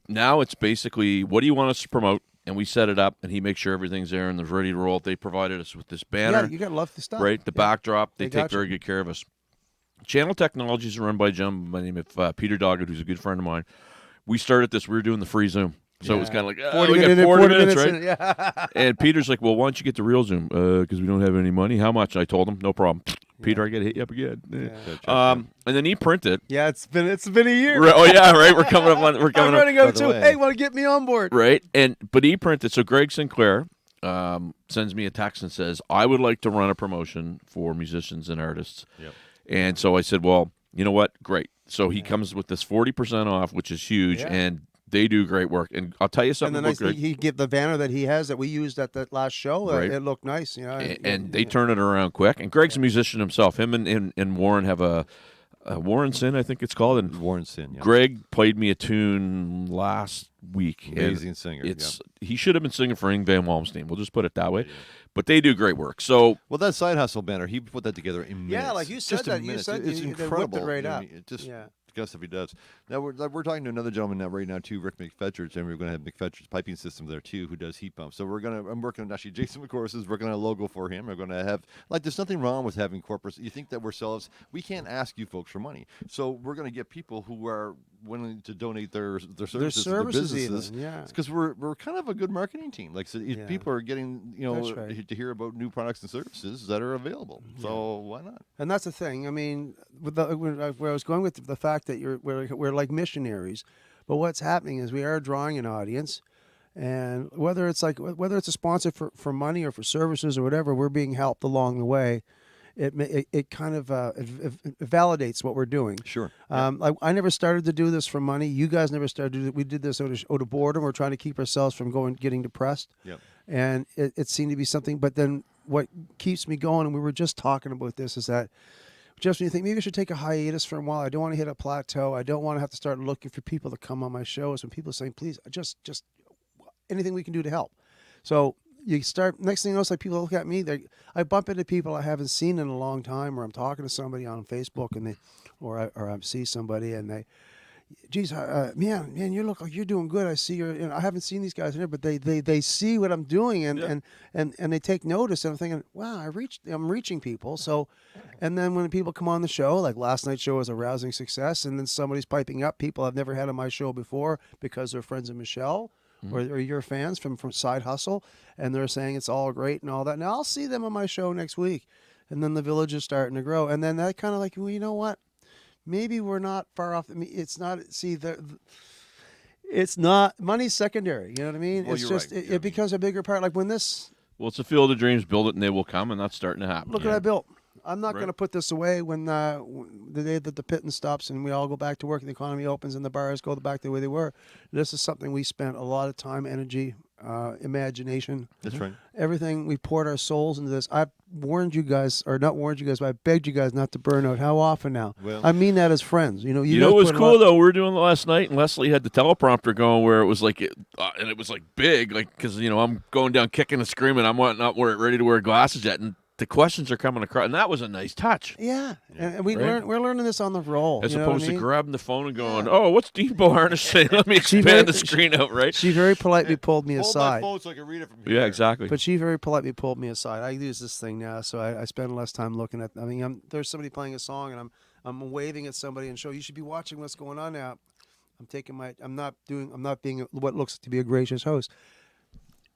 now it's basically, what do you want us to promote? And we set it up, and he makes sure everything's there and they're ready to roll. They provided us with this banner. Yeah, you got to love the stuff. Right, the backdrop. They take you. very good care of us. Channel Technologies is run by a gentleman by the name of Peter Doggett, who's a good friend of mine. We started this, we were doing the free Zoom. So it was kind of like, 40 got 40 minutes, right? Yeah. And Peter's like, well, why don't you get the real Zoom? Because we don't have any money. How much? And I told him, no problem. Peter, I got to hit you up again. Yeah. And then he printed. Yeah, it's been a year. Right, oh yeah, right. We're coming up on. We're coming I'm running up. out too. Hey, want to get me on board? Right, but he printed. So Greg Sinclair sends me a text and says, I would like to run a promotion for musicians and artists. Yep. And so I said, well, You know what? Great. So he comes with this 40% off, which is huge, Yeah. and they do great work. And I'll tell you And something the about nice thing, Greg. he give the banner that he has that we used at that last show. Right. It looked nice, And they turn it around quick. And Greg's a musician himself. Him and Warren have a Warren Sin, I think it's called. And Warren Sin, yeah. Greg played me a tune last week. and Amazing singer. He should have been singing for Yngwie Malmsteen. We'll just put it that way. But they do great work. So Well, that side hustle banner, he put that together in minutes. Yeah, like you said Just in that. You minutes. said it's they whipped it incredible. right I up. mean, it just Yeah. guess if he does. Now we're talking to another gentleman right now too, Rick Mcfedrich, and we're going to have Mcfedrich's piping system there too, who does heat pumps. So I'm working on actually Jason McCorris is working on a logo for him. We're going to have there's nothing wrong with having corporates. You think that we can't ask you folks for money, so we're going to get people who are willing to donate their services to their businesses. even, yeah. because we're kind of a good marketing team. Like so, if Yeah. people are getting That's right. to hear about new products and services that are available. So why not? And that's the thing. I mean, where I was going with the fact that we're like missionaries, but what's happening is we are drawing an audience, and whether it's a sponsor for money or for services or whatever, we're being helped along the way. It kind of it validates what we're doing. Sure. I never started to do this for money. You guys never started to do it. We did this out of boredom. We're trying to keep ourselves from getting depressed. Yep. And it seemed to be something. But then what keeps me going, and we were just talking about this, is that just when you think maybe I should take a hiatus for a while, I don't want to hit a plateau. I don't want to have to start looking for people to come on my shows. When people are saying, please, just anything we can do to help. So you start, next thing you know, it's like people look at me. I bump into people I haven't seen in a long time, or I'm talking to somebody on Facebook, and or I see somebody, and they, geez, man, you look like you're doing good. I see I haven't seen these guys in here, but they see what I'm doing, and they take notice. And I'm thinking, wow, I'm reaching people. So, and then when people come on the show, like last night's show was a rousing success, and then somebody's piping up people I've never had on my show before because they're friends of Michelle. Or your fans from Side Hustle, and they're saying it's all great and all that. Now I'll see them on my show next week, and then the village is starting to grow, and then that kind of like, well, you know what? Maybe we're not far off. I mean, it's not. See, it's not money's secondary. You know what I mean? Well, It's you're just right. it becomes a bigger part. Like when this. well, it's a field of dreams. Build it, and they will come, and that's starting to happen. Look what I built. I'm not Right. going to put this away when the day that the pitting stops and we all go back to work and the economy opens and the bars go back the way they were. This is something we spent a lot of time, energy, imagination. That's right. Everything, we poured our souls into this. I warned you guys, or not warned you guys, but I begged you guys not to burn out. How often now? Well- I mean that as friends. You know You guys know what was put a cool lot- though? We were doing it last night, and Leslie had the teleprompter going where it was like, and it was like big, like because I'm going down kicking and screaming. I'm not ready to wear glasses yet, and the questions are coming across, and that was a nice touch. Yeah, and Right. we're learning this on the roll. As you know what opposed I to mean? grabbing the phone and going, "Oh, what's Dean Boharnis saying? Let me expand very- the screen out." Right? She very politely pulled me Hold aside. my phone so I can read it from here. Yeah, exactly. But she very politely pulled me aside. I use this thing now, so I spend less time looking at. I mean, there's somebody playing a song, and I'm waving at somebody and show you should be watching what's going on now. I'm not being what looks to be a gracious host,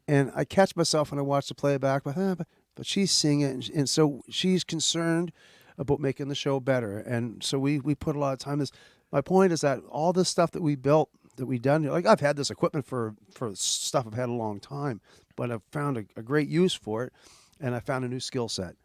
and I catch myself when I watch the playback, but she's seeing it, and so she's concerned about making the show better, and so we put a lot of time. My point is that all this stuff that we built, that we done, like I've had this equipment for stuff I've had a long time, but I've found a great use for it, and I found a new skill set.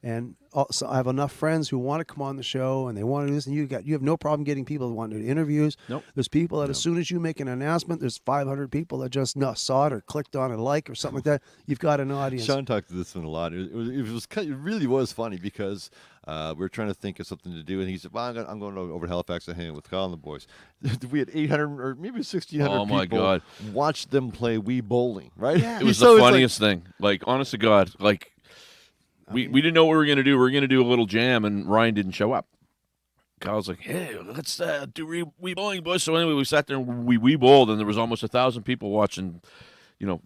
And also, I have enough friends who want to come on the show and they want to do this. And you have no problem getting people who want to do interviews. Nope. There's people that as soon as you make an announcement, there's 500 people that just saw it or clicked on a like or something like that. You've got an audience. Sean talked to this one a lot. It really was funny because we were trying to think of something to do, and he said, "Well, I'm going over to Halifax to hang out with Kyle and the boys." We had 800 or maybe 1,600 Oh, my people God. watch them play Wii bowling. Right? Yeah. It was So the it's like- funniest thing. Like, honest to God, like we didn't know what we were gonna do. We were gonna do a little jam, and Ryan didn't show up. Kyle's like, "Hey, let's do Wii bowling, boys." So anyway, we sat there and we bowled, and there was almost 1,000 people watching.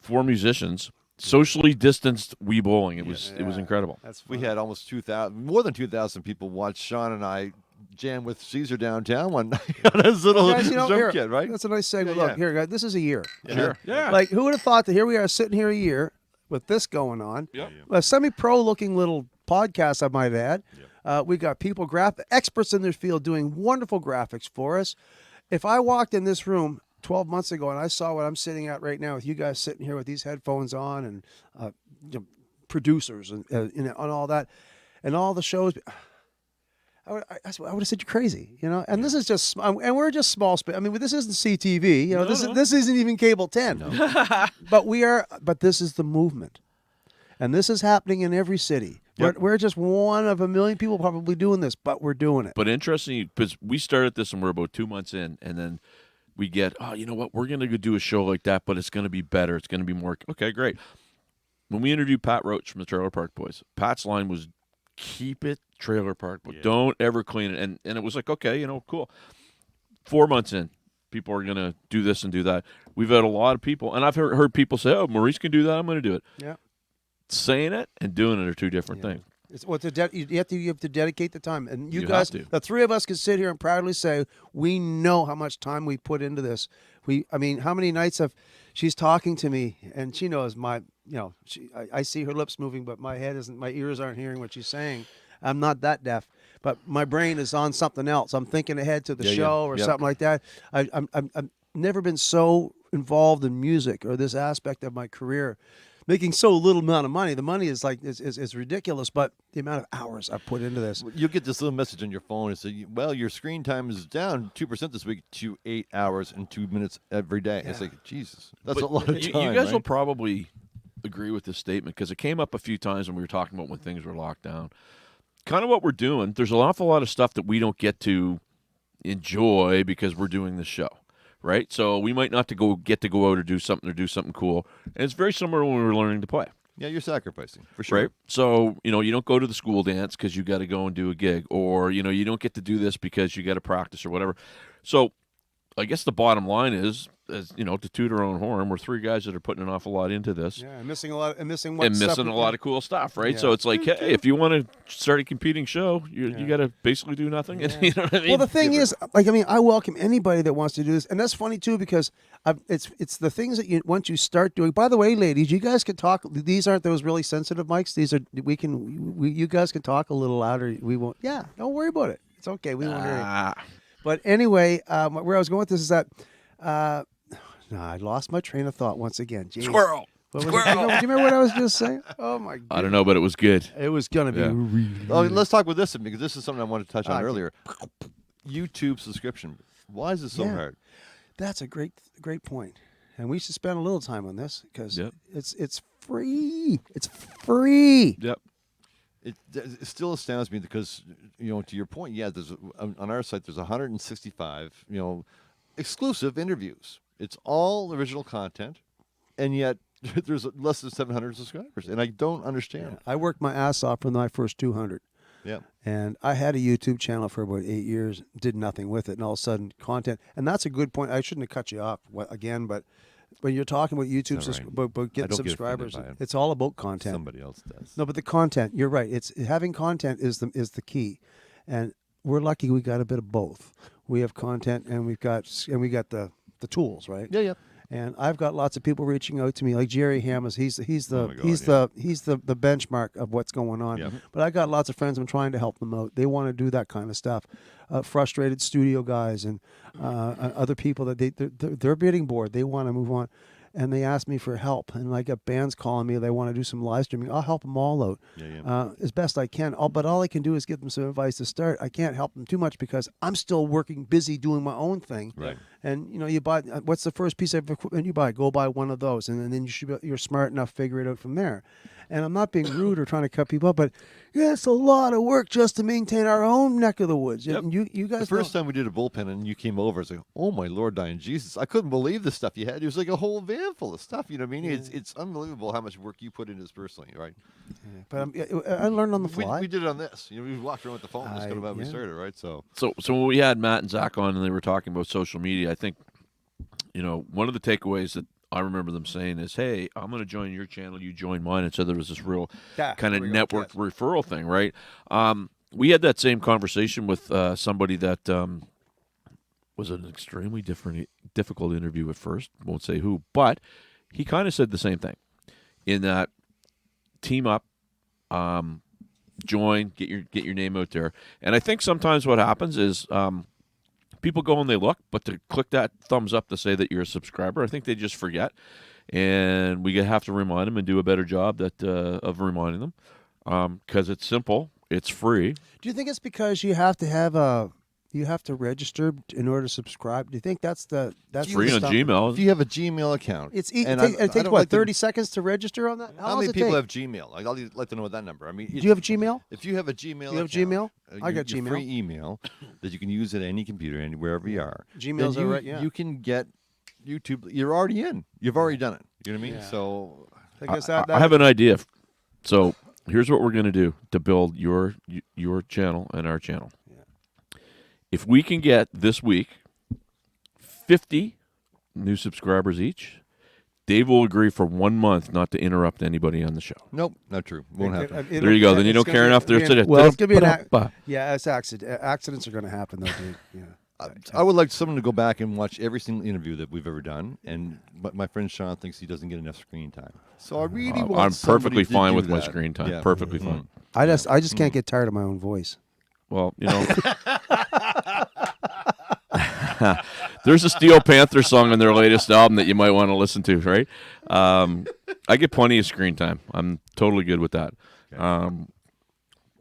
4 musicians, socially distanced Wii bowling. It was incredible. That's We fun. had almost 2,000, more than 2,000 people watch Sean and I jam with Caesar downtown one night on his little Guys, drum here, kit, right? That's a nice segment. Yeah, Look, yeah. here, guys, this is a year. Sure. Yeah. Like, who would have thought that here we are sitting here a year with this going on? Yep. A semi-pro looking little podcast, I might add. We got people, experts in their field doing wonderful graphics for us. If I walked in this room 12 months ago and I saw what I'm sitting at right now with you guys sitting here with these headphones on and producers and all that and all the shows, I would have said you're crazy, you know. And this is just, and we're just small. I mean, this isn't CTV, you know. This isn't even cable 10. No. But this is the movement, and this is happening in every city. Yep. We're just one of a million people probably doing this, but we're doing it. But interesting, because we started this and we're about 2 months in, and then we get, oh, you know what? We're going to go do a show like that, but it's going to be better. It's going to be more. Okay, great. When we interviewed Pat Roach from the Trailer Park Boys, Pat's line was, keep it Trailer Park, but don't ever clean it. And it was like, okay, you know, cool. 4 months in, people are going to do this and do that. We've had a lot of people, and I've heard people say, oh, Maurice can do that, I'm going to do it. Yeah. Saying it and doing it are two different things. You have to dedicate the time, and you have guys, to. the three of us, can sit here and proudly say we know how much time we put into this. I mean, how many nights she's talking to me, and she knows I see her lips moving, but my ears aren't hearing what she's saying. I'm not that deaf, but my brain is on something else. I'm thinking ahead to the show or something like that. I've never been so involved in music or this aspect of my career. Making so little amount of money. The money is is ridiculous, but the amount of hours I've put into this. You'll get this little message on your phone and say, well, your screen time is down 2% this week to 8 hours and 2 minutes every day. Yeah. It's like, Jesus, that's a lot of time. You guys will probably agree with this statement because it came up a few times when we were talking about when things were locked down. Kind of what we're doing, there's an awful lot of stuff that we don't get to enjoy because we're doing this show. Right, so we might not get to go out or do something cool, and it's very similar when we were learning to play. Yeah, you're sacrificing for sure. Right, so you don't go to the school dance because you got to go and do a gig, or you don't get to do this because you got to practice or whatever. So, I guess the bottom line is to toot our own horn, we're three guys that are putting an awful lot into this. Yeah, and missing a lot of cool stuff, right? Yeah. So it's like, hey, if you want to start a competing show, you got to basically do nothing. Yeah. You know what I mean? Well, the thing is, I welcome anybody that wants to do this, and that's funny too because it's the things that once you start doing. By the way, ladies, you guys can talk. These aren't those really sensitive mics. These are you guys can talk a little louder. We won't. Yeah, don't worry about it. It's okay. We won't hear you. But anyway, where I was going with this is that. No, I lost my train of thought once again. Jeez. Squirrel. Do you remember what I was just saying? Oh my God. I don't know, but it was good. It was gonna be really. Oh, let's talk about this because this is something I wanted to touch on earlier. YouTube subscription. Why is it so hard? That's a great point, and we should spend a little time on this because it's free. It's free. Yep. It still astounds me because to your point, there's on our site there's 165 exclusive interviews. It's all original content, and yet there's less than 700 subscribers, and I don't understand. Yeah, I worked my ass off for my first 200. Yeah. And I had a YouTube channel for about 8 years, did nothing with it, and all of a sudden content. And that's a good point. I shouldn't have cut you off again, but when you're talking about YouTube, about getting subscribers, it's all about content. Somebody else does. No, but the content. You're right. It's having content is the key, and we're lucky we got a bit of both. We have content, and we got the tools, right? Yeah. And I've got lots of people reaching out to me, like Jerry Hammers. He's the benchmark of what's going on. Yep. But I got lots of friends. I'm trying to help them out. They want to do that kind of stuff. Frustrated studio guys and other people that they're getting bored. They want to move on, and they ask me for help. And I got bands calling me. They want to do some live streaming. I'll help them all out as best I can. But all I can do is give them some advice to start. I can't help them too much because I'm still working, busy doing my own thing. Right. And you buy what's the first piece of equipment you buy? Go buy one of those, and then you're smart enough to figure it out from there. And I'm not being rude or trying to cut people up, but it's a lot of work just to maintain our own neck of the woods. Yep. And you guys. The first time we did a bullpen and you came over, it's like, oh my Lord, dying Jesus! I couldn't believe the stuff you had. It was like a whole van full of stuff. You know what I mean? Yeah. It's unbelievable how much work you put into this personally, right? Yeah. But I learned on the fly. We did it on this. We walked around with the phone. That's kind of how we started, right? So when we had Matt and Zach on and they were talking about social media, I think one of the takeaways that I remember them saying is, hey, I'm going to join your channel, you join mine. And so there was this real kind of network referral thing, right? We had that same conversation with somebody that was an extremely difficult interview at first. Won't say who, but he kind of said the same thing in that team up, join, get your name out there. And I think sometimes what happens is people go and they look, but to click that thumbs up to say that you're a subscriber, I think they just forget. And we have to remind them and do a better job of reminding them because it's simple. It's free. Do you think it's because you have to register in order to subscribe? Do you think that's Free the on stuff? Gmail. If you have a Gmail account, It and takes don't what, like to- 30 seconds to register on that? How long many does it people take? have Gmail? Like, I'd like to know what that number. I mean, Do you have Gmail? If you have a Gmail, You have account, Gmail? I your got Gmail. free email that you can use at any computer, wherever you are. Gmail's then all right, yeah. You can get YouTube. You're already in. You've already done it. You know what I mean? Yeah. So I guess I have an idea. So here's what we're going to do to build your channel and our channel. Yeah. If we can get this week 50 new subscribers each, Dave will agree for 1 month not to interrupt anybody on the show. nope, not true. Won't happen. There you go. Then you don't care enough. There's it. Well, it's gonna be it's accidents are going to happen though, dude. Yeah. I would like someone to go back and watch every single interview that we've ever done, but my friend Sean thinks he doesn't get enough screen time. So I really want I'm perfectly somebody to fine do with my that. screen time. Yeah. Perfectly fine. I just can't get tired of my own voice. Well, there's a Steel Panther song on their latest album that you might want to listen to, right? I get plenty of screen time. I'm totally good with that.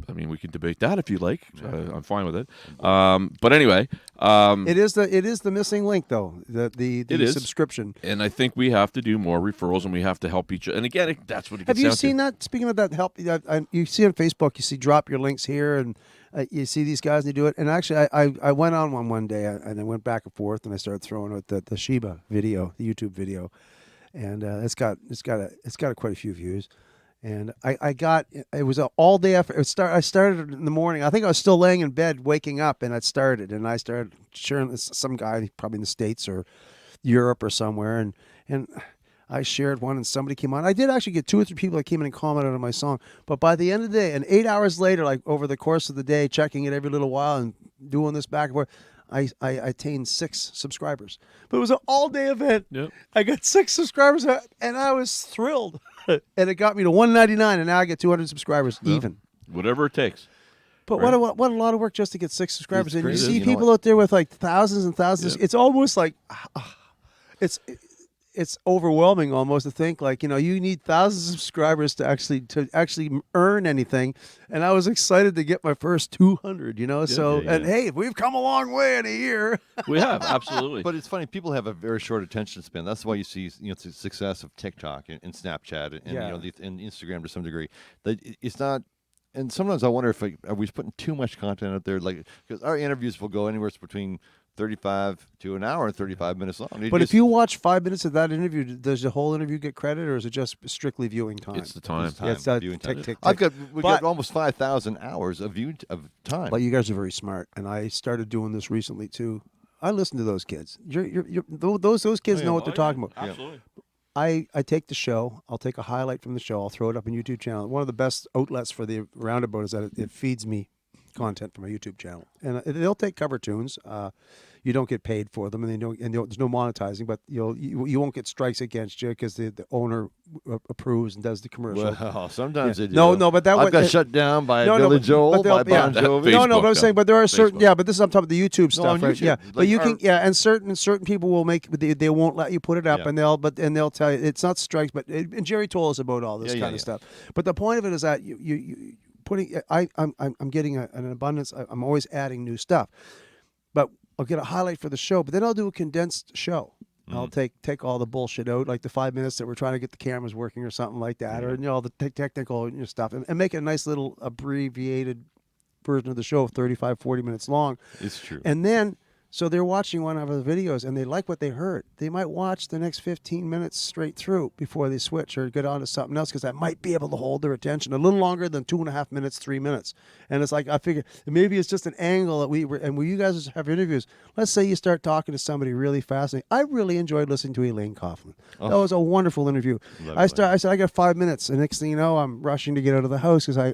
I mean, we can debate that if you like. I'm fine with it. But anyway, It is the missing link though. The It is. subscription. and I think we have to do more referrals, and we have to help each other. And again, that's what it gets Have you down seen to. that? Speaking of that, you see on Facebook, you see drop your links here, and you see these guys, they do it. And actually, I went on one day, and I went back and forth, and I started throwing out the Sheba video, the YouTube video, and it's got quite a few views. And it was an all day effort. I started in the morning. I think I was still laying in bed, waking up, and I started sharing this, some guy probably in the States or Europe or somewhere, and I shared one, and somebody came on. I did actually get 2 or 3 people that came in and commented on my song. But by the end of the day, and 8 hours later, like over the course of the day, checking it every little while and doing this back and forth, I attained 6 subscribers. But it was an all-day event. Yep. I got 6 subscribers, and I was thrilled. And it got me to 199, and now I get 200 subscribers even. Whatever it takes. But Right. what a lot of work just to get 6 subscribers. It's And you crazy. see You know people what? out there with like thousands and thousands. Yeah. It's almost like it's overwhelming almost to think like, you need thousands of subscribers to actually earn anything. And I was excited to get my first 200, so yeah. and hey, we've come a long way in a year. We have, absolutely. But it's funny. People have a very short attention span. That's why you see, the success of TikTok and Snapchat and Yeah. and Instagram to some degree. That it's not. And sometimes I wonder if are we putting too much content out there? Like, because our interviews will go anywhere between 35 to an hour and 35 minutes long. But if you watch 5 minutes of that interview, does the whole interview get credit, or is it just strictly viewing time? It's the time. It's time, Yeah, it's that viewing tick, time. tick, I've tick. got But- almost 5,000 hours of time. But you guys are very smart, and I started doing this recently too. I listen to those kids. Those kids know what they're talking about. Absolutely. I take the show. I'll take a highlight from the show. I'll throw it up on YouTube channel. One of the best outlets for the Roundabout is that it feeds me content from my YouTube channel, and they'll take cover tunes. You don't get paid for them, and there's no monetizing. But you won't get strikes against you because the owner approves and does the commercial. Well, sometimes they do. No, but that I've would- got shut down by No, Billy but Joel, they'll- by yeah. Bon Jovi. Facebook, No, but I'm though. saying, but there are certain, Facebook. but this is I'm talking about the YouTube stuff, on right? YouTube. Yeah, but Like you our- can, and certain people will make, they won't let you put it up, Yeah. and they'll tell you it's not strikes, but and Jerry told us about all this Yeah, kind yeah, of stuff. But the point of it is that you putting, I'm getting an abundance. I'm always adding new stuff, but I'll get a highlight for the show, but then I'll do a condensed show. I'll take all the bullshit out, like the 5 minutes that we're trying to get the cameras working or something like that, or the technical stuff, and make a nice little abbreviated version of the show, 35, 40 minutes long. It's true. And then, so they're watching one of the videos and they like what they heard. They might watch the next 15 minutes straight through before they switch or get on to something else, because that might be able to hold their attention a little longer than 2.5 minutes, 3 minutes. And it's like, I figure maybe it's just an angle that when you guys have interviews, let's say you start talking to somebody really fascinating. I really enjoyed listening to Elaine Coughlin. That was a wonderful interview. I said, I got 5 minutes. And next thing you know, I'm rushing to get out of the house because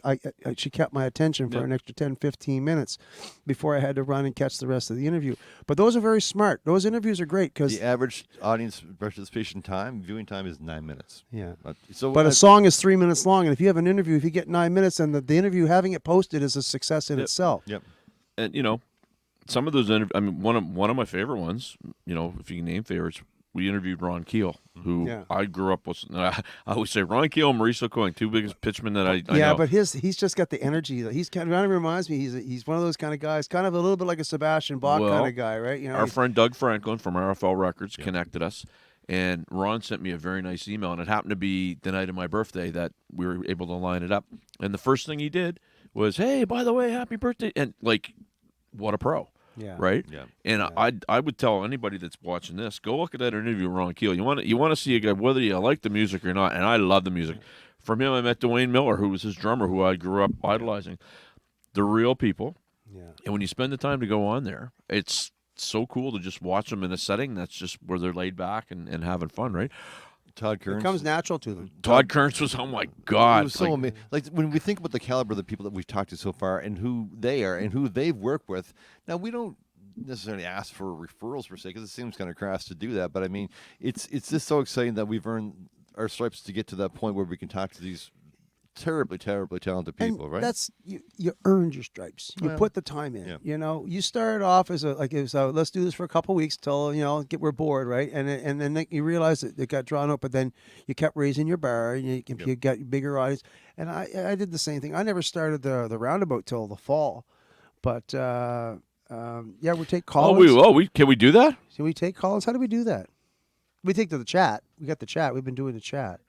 she kept my attention for an extra 10, 15 minutes before I had to run and catch the rest of the interview. But those are very smart. Those interviews are great because The average audience participation time, viewing time, is 9 minutes. yeah. So, But a song is 3 minutes long, and if you have an interview, if you get 9 minutes, and the interview having it posted is a success in itself. Yep. And some of those one of my favorite ones, if you can name favorites, we interviewed Ron Keel, who Yeah. I grew up with. I always say Ron Keel and Mauricio Coyne, two biggest pitchmen that I Yeah, know. but he's just got the energy. He's kind of reminds me. He's one of those kind of guys, kind of a little bit like a Sebastian Bach Well, kind of guy, right? You know, our friend Doug Franklin from RFL Records connected us, and Ron sent me a very nice email, and it happened to be the night of my birthday that we were able to line it up. And the first thing he did was, "Hey, by the way, happy birthday!" And like, what a pro. yeah, Right, Yeah. and I would tell anybody that's watching this, go look at that interview with Ron Keel. You want to see a guy whether you like the music or not, and I love the music. From him, I met Dwayne Miller, who was his drummer, who I grew up idolizing. The real people, yeah. and when you spend the time to go on there, it's so cool to just watch them in a setting that's just where they're laid back and having fun, right? Todd Kearns. It comes natural to them. Todd Kearns was, oh my God, It was so amazing. Like when we think about the caliber of the people that we've talked to so far and who they are and who they've worked with. Now we don't necessarily ask for referrals per se because it seems kind of crass to do that. But I mean, it's just so exciting that we've earned our stripes to get to that point where we can talk to these terribly talented people, And right? that's you earned your stripes. You Well, put the time in. yeah. You know, you started off as let's do this for a couple weeks till we're bored, right? And then you realize that it got drawn out, but then you kept raising your bar and you got bigger audience. And I did the same thing. I never started the roundabout till the fall, but we take calls. Can we do that? Can we take calls? How do we do that? We take to the chat. We got the chat. We've been doing the chat.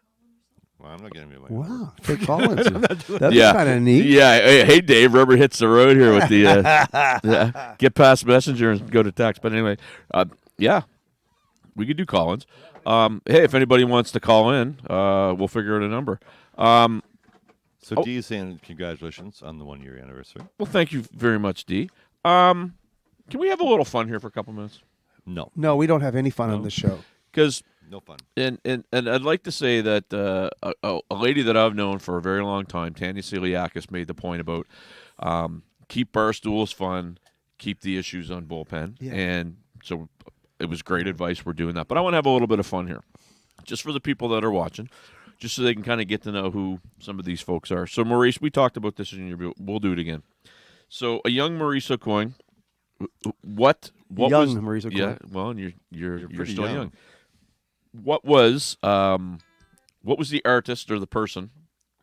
Well, I'm not getting my Wow, take Collins. That'd be kind of neat. Yeah. Hey, Dave, rubber hits the road here with the get past Messenger and go to text. But anyway, we could do Collins. Hey, if anybody wants to call in, we'll figure out a number. So Dee is saying congratulations on the 1 year anniversary. Well, thank you very much, Dee. Can we have a little fun here for a couple minutes? No, we don't have any fun on this show. Because No fun. And I'd like to say that a lady that I've known for a very long time, Tanya Celiakis, made the point about keep Barstools fun, keep the issues on Bullpen. Yeah. And so it was great advice. We're doing that. But I want to have a little bit of fun here, just for the people that are watching, just so they can kind of get to know who some of these folks are. So, Maurice, we talked about this in your. We'll do it again. So, a young Maurice Coyne. What Young was Maurice Coyne. Yeah, well, and you're pretty still young. young. What was the artist or the person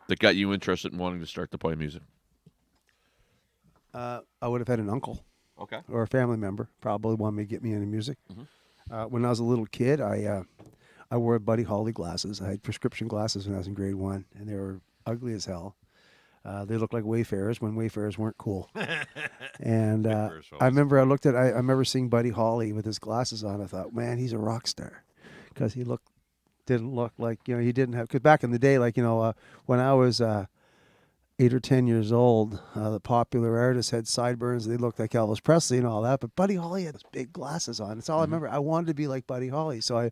that got you interested in wanting to start to play music? I would have had an uncle Okay. or a family member probably wanted me to get me into music. When I was a little kid, I wore Buddy Holly glasses. I had prescription glasses when I was in grade 1, and they were ugly as hell. They looked like Wayfarers when Wayfarers weren't cool. And I remember seeing Buddy Holly with his glasses on. I thought, man, he's a rock star, because he didn't look like, he didn't have, because back in the day, when I was 8 or 10 years old, the popular artists had sideburns. They looked like Elvis Presley and all that, but Buddy Holly had those big glasses on. That's all I remember. I wanted to be like Buddy Holly, so I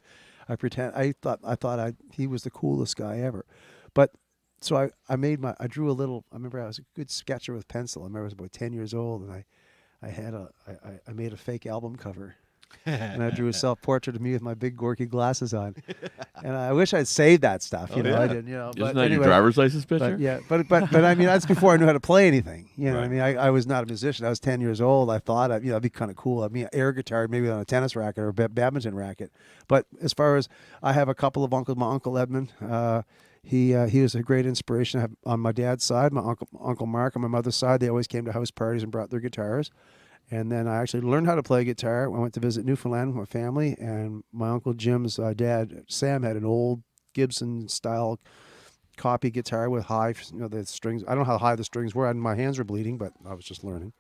thought he was the coolest guy ever. But so I drew a little. I remember I was a good sketcher with pencil. I remember I was about 10 years old, and I made a fake album cover. And I drew a self-portrait of me with my big Gorky glasses on, and I wish I'd saved that stuff. I didn't. Isn't But that anyway, your driver's license picture? but I mean, that's before I knew how to play anything. Right. I mean, I was not a musician. I was 10 years old. I thought, it'd be kind of cool. I mean, air guitar, maybe on a tennis racket or a badminton racket. But as far as, I have a couple of uncles. My uncle Edmund, he was a great inspiration. I have, on my dad's side, my uncle Mark. On my mother's side, they always came to house parties and brought their guitars. And then I actually learned how to play guitar. I went to visit Newfoundland with my family, and my Uncle Jim's dad, Sam, had an old Gibson-style copy guitar with high, the strings. I don't know how high the strings were. My hands were bleeding, but I was just learning.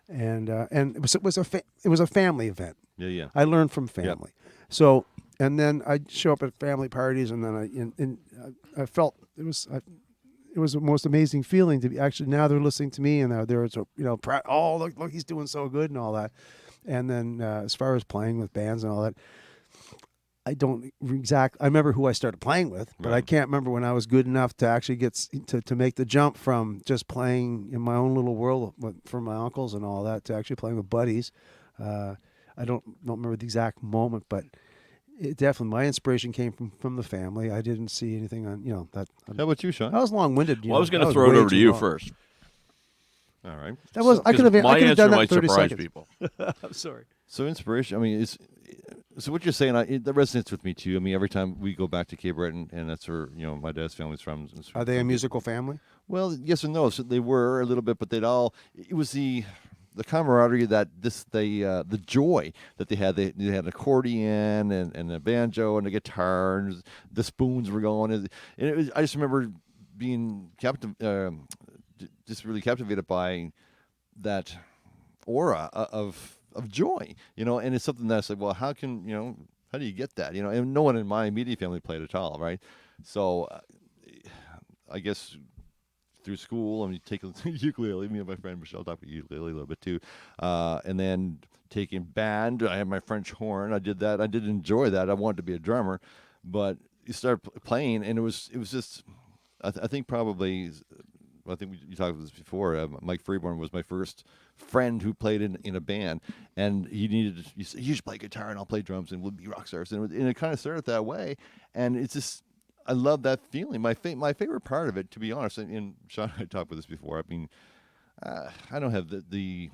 And it was a family event. Yeah. I learned from family. So, and then I'd show up at family parties, and then I felt it was the most amazing feeling to be actually, now they're listening to me, and they're look, he's doing so good and all that. And then as far as playing with bands and all that, I remember who I started playing with, but I can't remember when I was good enough to actually get to make the jump from just playing in my own little world for my uncles and all that to actually playing with buddies. I don't remember the exact moment, but it definitely, my inspiration came from the family. I didn't see anything on, that. How about you, Sean? I was long-winded. Well, I was going to throw it over to you first. All right. I could have My done answer that in might 30 surprise seconds. people. I'm sorry. So inspiration, I mean, So what you're saying, that resonates with me too. I mean, every time we go back to Cape Breton, and that's where my dad's family's from. Are they a musical family? Well, yes and no. So they were a little bit, but it was the camaraderie the joy that they had. They had an accordion and a banjo and a guitar, and the spoons were going. And I just remember being just really captivated by that aura of joy, and it's something that's like, well, how do you get that, and no one in my immediate family played at all, right? So I guess through school, I mean, taking ukulele, me and my friend Michelle talked about ukulele a little bit too, and then taking band. I had my French horn. I did that. I did enjoy that. I wanted to be a drummer, but you start playing, and it was just, I think probably, I think you talked about this before. Mike Freeborn was my first friend who played in a band, and you should play guitar and I'll play drums and we'll be rock stars. And it kind of started that way, and it's just, I love that feeling. My favorite part of it, to be honest, and Sean and I talked about this before. I mean, I don't have the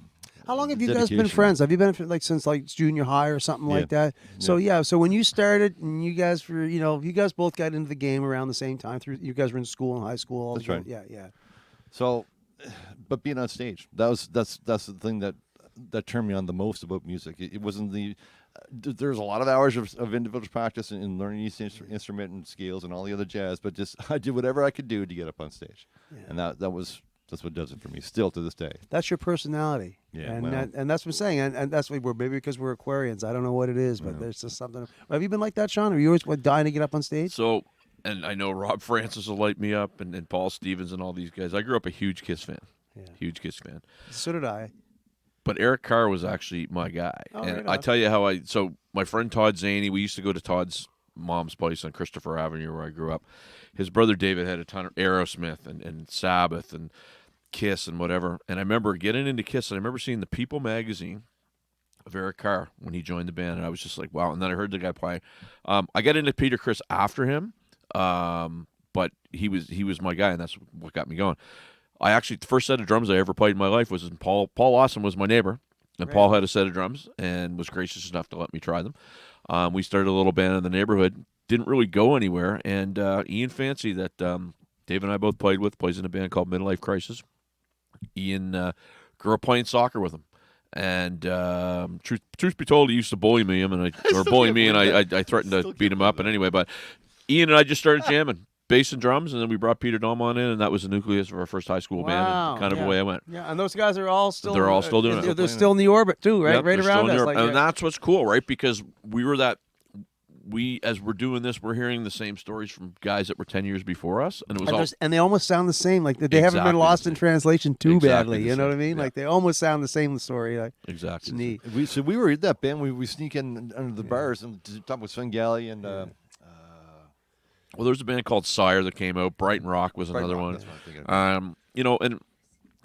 How long have you dedication. guys been friends? Have you been since junior high or something like that? So so when you started, and you guys were, you guys both got into the game around the same time. You guys were in school and high school. That's right. Yeah. So, but being on stage, that's the thing that turned me on the most about music. It wasn't there's a lot of hours of individual practice and learning each instrument and scales and all the other jazz, but just I did whatever I could do to get up on stage, and that's what does it for me still to this day. That's your personality. Yeah, and that's what I'm saying, and that's what maybe because we're Aquarians. I don't know what it is, but there's just something. Have you been like that, Sean? Are you always dying to get up on stage? So, and I know Rob Francis will light me up, and Paul Stevens and all these guys. I grew up a huge Kiss fan. Yeah. Huge Kiss fan. So did I. But Eric Carr was actually my guy. Oh, and right I tell you how so my friend Todd Zaney, we used to go to Todd's mom's place on Christopher Avenue where I grew up. His brother David had a ton of Aerosmith and Sabbath and Kiss and whatever. And I remember getting into Kiss, and I remember seeing the People magazine of Eric Carr when he joined the band, and I was just like, wow. And then I heard the guy play. I got into Peter Criss after him, but he was my guy, and that's what got me going. The first set of drums I ever played in my life was in Paul Lawson was my neighbor, and Right. Paul had a set of drums and was gracious enough to let me try them. We started a little band in the neighborhood, didn't really go anywhere, and Ian Fancy that Dave and I both played with plays in a band called Midlife Crisis. Ian grew up playing soccer with him, and truth be told, he used to bully me, and I threatened to beat him up. And anyway, but Ian and I just started jamming bass and drums, and then we brought Peter Dome on in, and that was the nucleus of our first high school band, and kind of away I went. Yeah, and those guys are all still. They're all still doing it. They're still in the orbit too, right? Yep, right they're around still in us. Europe. And that's what's cool, right? Because as we're doing this, we're hearing the same stories from guys that were 10 years before us, and it was and they almost sound the same. Like they haven't been lost in translation too badly. You know what I mean? Yeah. Like they almost sound the same story. Like, exactly. It's neat. We were in that band. We sneak in under the bars and talk with Svengali and. Well, there's a band called Sire that came out. Brighton Rock was another one. That's what I'm thinking. And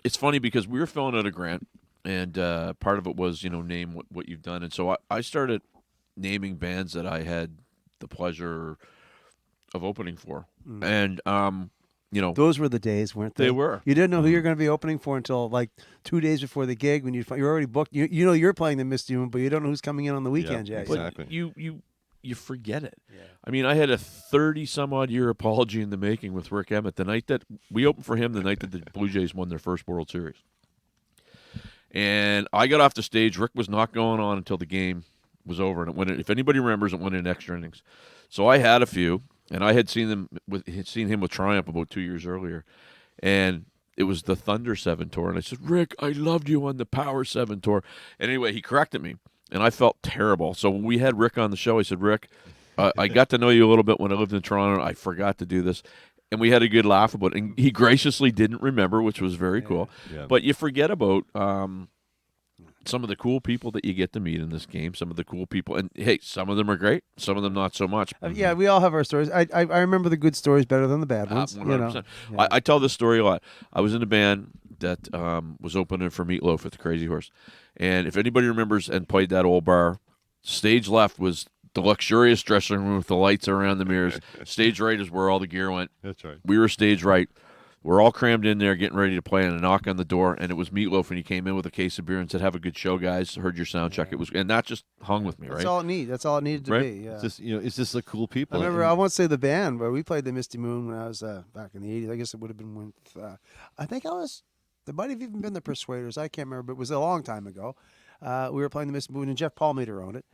it's funny because we were filling out a grant, and part of it was, name what you've done. And so I started naming bands that I had the pleasure of opening for. And, those were the days, weren't they? They were. You didn't know who you were going to be opening for until like 2 days before the gig when you're already booked. You're playing the Misty Moon, but you don't know who's coming in on the weekend yet. Exactly. But you forget it. Yeah. I mean, I had a 30-some-odd year apology in the making with Rick Emmett the night that we opened for him, the night that the Blue Jays won their first World Series. And I got off the stage. Rick was not going on until the game was over, and if anybody remembers, it went in extra innings. So I had a few, and I had seen him with Triumph about 2 years earlier, and it was the Thunder 7 tour, and I said, Rick, I loved you on the Power 7 tour. And anyway, he corrected me. And I felt terrible. So when we had Rick on the show, I said, Rick, I got to know you a little bit when I lived in Toronto. I forgot to do this. And we had a good laugh about it. And he graciously didn't remember, which was very cool. Yeah. But you forget about some of the cool people that you get to meet in this game, some of the cool people. And, hey, some of them are great, some of them not so much. Yeah, we all have our stories. I remember the good stories better than the bad ones. 100%. I tell this story a lot. I was in a band that was opening for Meatloaf at the Crazy Horse. And if anybody remembers and played that old bar, stage left was the luxurious dressing room with the lights around the mirrors. Stage right is where all the gear went. That's right. We were stage right. We're all crammed in there getting ready to play, and a knock on the door, and it was Meatloaf, and he came in with a case of beer and said, "Have a good show, guys. Heard your sound check." It was, and that just hung with me, right? That's all it needed. That's all it needed to Right? be. Yeah. It's just the cool people. I remember, I won't say the band, but we played the Misty Moon when I was back in the 80s. I guess it would have been when, I think there might have even been the Persuaders. I can't remember, but it was a long time ago. We were playing the Misty Moon, and Jeff Palmater owned it.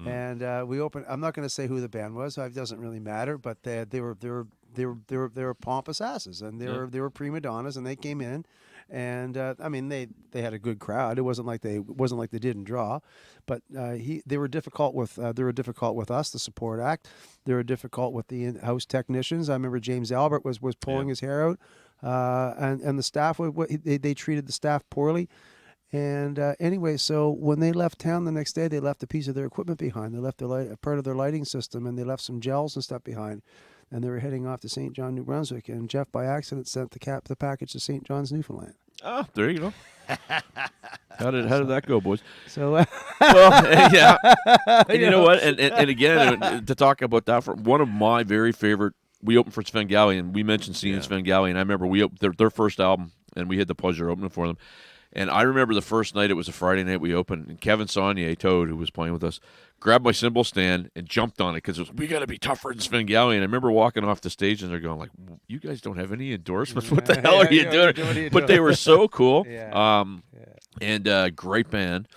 And we opened, I'm not going to say who the band was. It doesn't really matter, but they were pompous asses, and they were prima donnas, and they came in. And I mean, they had a good crowd. It wasn't like they didn't draw, but they were difficult with us, the support act. They were difficult with the in-house technicians. I remember James Albert was pulling his hair out, and the staff they treated the staff poorly. And anyway, so when they left town the next day, they left a piece of their equipment behind. They left a part of their lighting system, and they left some gels and stuff behind. And they were heading off to St. John, New Brunswick. And Jeff, by accident, sent the package to St. John's, Newfoundland. Oh, there you go. How did that go, boys? So, well, yeah. And you know what? And again, to talk about that, for one of my very favorite, we opened for Svengali, and we mentioned seeing Svengali, and I remember we opened their first album, and we had the pleasure of opening for them. And I remember the first night, it was a Friday night we opened, and Kevin Saunier, Toad, who was playing with us, grabbed my cymbal stand and jumped on it because it was, we got to be tougher than Svengali. And I remember walking off the stage, and they're going like, you guys don't have any endorsements? What the hell are you doing? But they were so cool. And great band.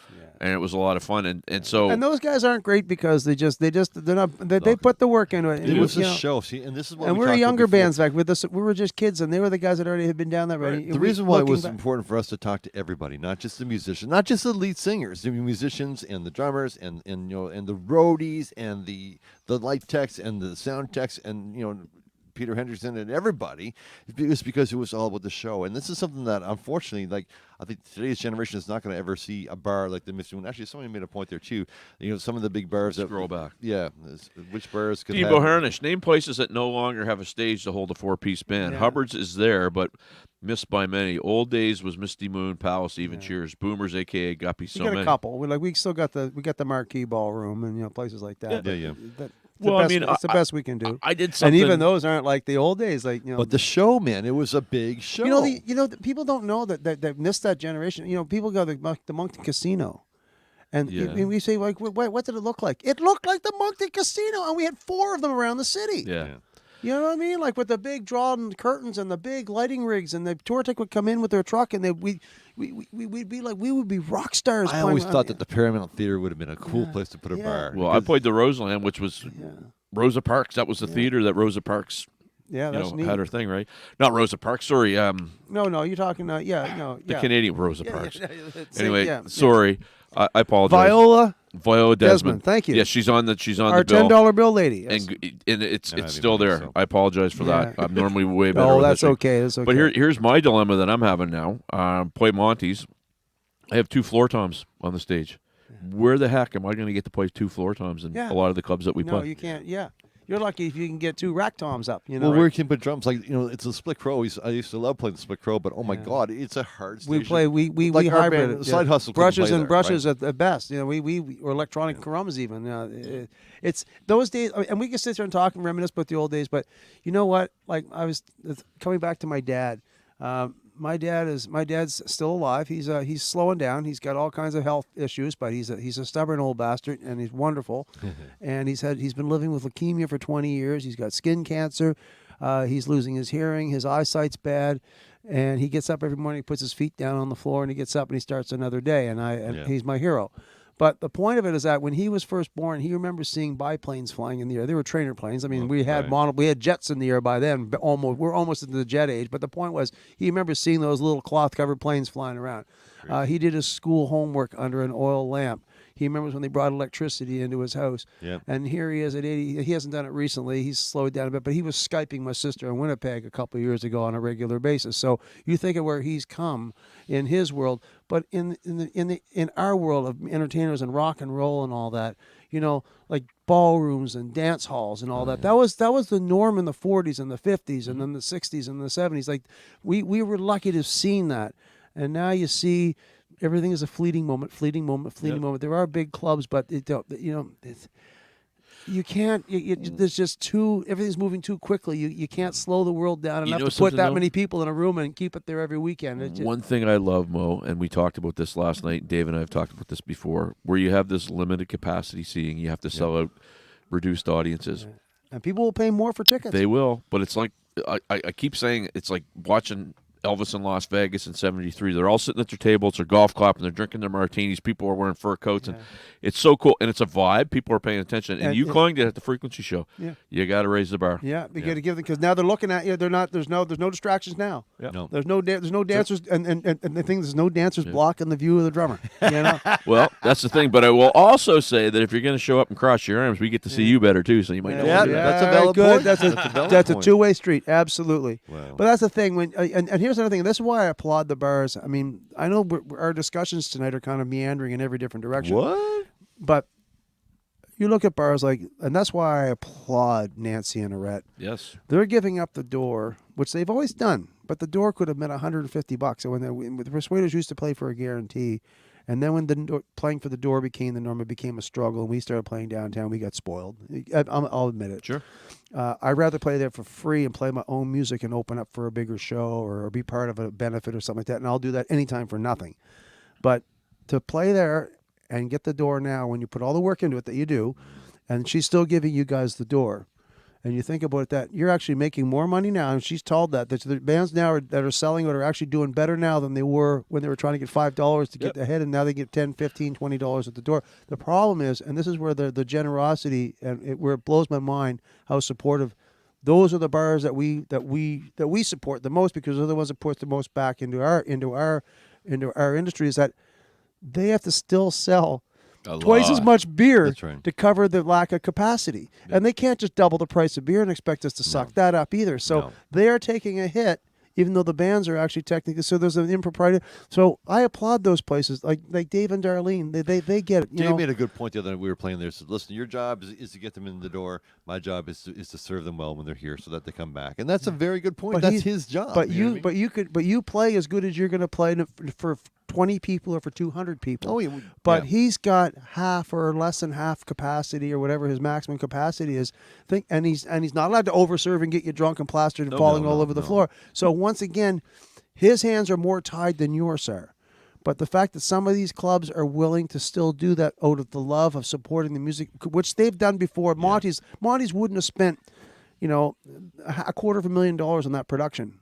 And it was a lot of fun, and so those guys aren't great because they put the work into it. It was a show. See, and this is what we were younger bands back with us. We were just kids, and they were the guys that already had been down that road. Right. The reason why it was important for us to talk to everybody, not just the musicians, not just the lead singers, the musicians and the drummers and the roadies and the light techs and the sound techs and Peter Hendrickson and everybody, is because it was all about the show. And this is something that, unfortunately, like, I think today's generation is not going to ever see a bar like the Misty Moon. Actually, somebody made a point there, too. Some of the big bars Scroll back. Yeah. Which bars could Debo Harnish, name places that no longer have a stage to hold a four-piece band. Yeah. Hubbard's is there, but missed by many. Old Days was Misty Moon, Palace, Even Cheers, Boomers, a.k.a. Guppy, so we got many. a couple. We still got the Marquee Ballroom and places like that. Yeah. It's the best we can do. I did something. And even those aren't like the old days, But the show, man, it was a big show. People don't know that missed that generation. People go to the Moncton Casino, and we say like, what did it look like? It looked like the Moncton Casino, and we had 4 of them around the city. Yeah. You know what I mean? Like with the big drawn curtains and the big lighting rigs, and the tour tech would come in with their truck, and we'd be like, we would be rock stars. I always thought that the Paramount Theater would have been a cool place to put a bar. Well, I played the Roseland, which was Rosa Parks. That was the theater that Rosa Parks that's neat. had her thing, right? Not Rosa Parks, sorry. No, you're talking, the Canadian Rosa Parks. Anyway, sorry. I apologize. Viola Desmond. Thank you. Yeah, she's on the our bill. $10 bill lady. Yes. And it's still there. So. I apologize for that. I'm normally way better. Oh, that's okay. That's okay. But here's my dilemma that I'm having now. Play Monty's. I have 2 floor toms on the stage. Where the heck am I going to get to play 2 floor toms in a lot of the clubs that we play? No, you can't. Yeah. You're lucky if you can get 2 rack toms up. Well, we can put drums it's a split crow. I used to love playing the split crow, but oh my God, it's a hard station. We play. We like hybrid band, Side Hustle brushes and there, brushes right? at best. We or electronic drums even. It's those days, and we can sit there and talk and reminisce about the old days. But you know what? Like I was coming back to my dad. My dad's still alive. He's slowing down. He's got all kinds of health issues, but he's a stubborn old bastard, and he's wonderful. And he's been living with leukemia for 20 years. He's got skin cancer. He's losing his hearing. His eyesight's bad, and he gets up every morning, puts his feet down on the floor, and he gets up and he starts another day. And he's my hero. But the point of it is that when he was first born, he remembers seeing biplanes flying in the air. They were trainer planes. I mean, we had jets in the air by then. We're almost into the jet age. But the point was, he remembers seeing those little cloth-covered planes flying around. He did his school homework under an oil lamp. He remembers when they brought electricity into his house. Yep. And here he is at 80. He hasn't done it recently. He's slowed down a bit. But he was Skyping my sister in Winnipeg a couple of years ago on a regular basis. So you think of where he's come in his world. But in our world of entertainers and rock and roll and all that, like ballrooms and dance halls and all that. That was the norm in the 40s and the 50s and then the 60s and the 70s. Like we were lucky to have seen that. And now you see everything is a fleeting moment. There are big clubs, but You can't. There's just everything's moving too quickly. You can't slow the world down You enough know to put something, that though? many people in a room and keep it there every weekend. One thing I love, Mo, and we talked about this last night. Dave and I have talked about this before, where you have this limited capacity seating, you have to sell out reduced audiences. And people will pay more for tickets. They will, but it's like I keep saying it's like watching Elvis in Las Vegas in '73. They're all sitting at their tables, they're golf clapping, they're drinking their martinis. People are wearing fur coats, and it's so cool. And it's a vibe. People are paying attention. And you coined it at the Frequency Show. Yeah. You got to raise the bar. Yeah, you got to give them because now they're looking at you. They're not. There's no distractions now. Yeah. No. There's no dancers, and the thing is, there's no dancers blocking the view of the drummer. You know. Well, that's the thing. But I will also say that if you're going to show up and cross your arms, we get to see you better too. So you might know. Yeah, what to do. that's a valid good. point. That's a valid point. two-way street. Absolutely. Wow. But that's the thing. When and here's another thing. This is why I applaud the bars. I mean, I know our discussions tonight are kind of meandering in every different direction. What? But you look at bars like, and that's why I applaud Nancy and Arette. Yes. They're giving up the door, which they've always done, but the door could have meant $150. And when the Persuaders used to play for a guarantee, and then when playing for the door became the norm, it became a struggle, and we started playing downtown, we got spoiled. I'll admit it. Sure. I'd rather play there for free and play my own music and open up for a bigger show or be part of a benefit or something like that, and I'll do that anytime for nothing. But to play there and get the door now, when you put all the work into it that you do, and she's still giving you guys the door, and you think about that, you're actually making more money now. And she's told that the bands now that are selling it are actually doing better now than they were when they were trying to get $5 to get ahead, and now they get $10, $15, $20 at the door. The problem is, and this is where the generosity and where it blows my mind how supportive. Those are the bars that we support the most, because they're the ones that put the most back into our industry. Is that they have to still sell twice as much beer That's right. to cover the lack of capacity. Yeah. And they can't just double the price of beer and expect us to suck that up either. So they are taking a hit, even though the bands are actually technically. So there's an impropriety. So I applaud those places, like Dave and Darlene. They get it. Dave made a good point the other night. We were playing there. Said, "Listen, your job is to get them in the door. My job is to serve them well when they're here, so that they come back." And that's a very good point. That's his job. But you you play as good as you're going to play for 20 people or for 200 people. Oh, yeah. But he's got half or less than half capacity or whatever his maximum capacity is. And he's not allowed to overserve and get you drunk and plastered and falling all over the floor. So once again, his hands are more tied than yours are. But the fact that some of these clubs are willing to still do that out of the love of supporting the music, which they've done before. Monty's wouldn't have spent, $250,000 on that production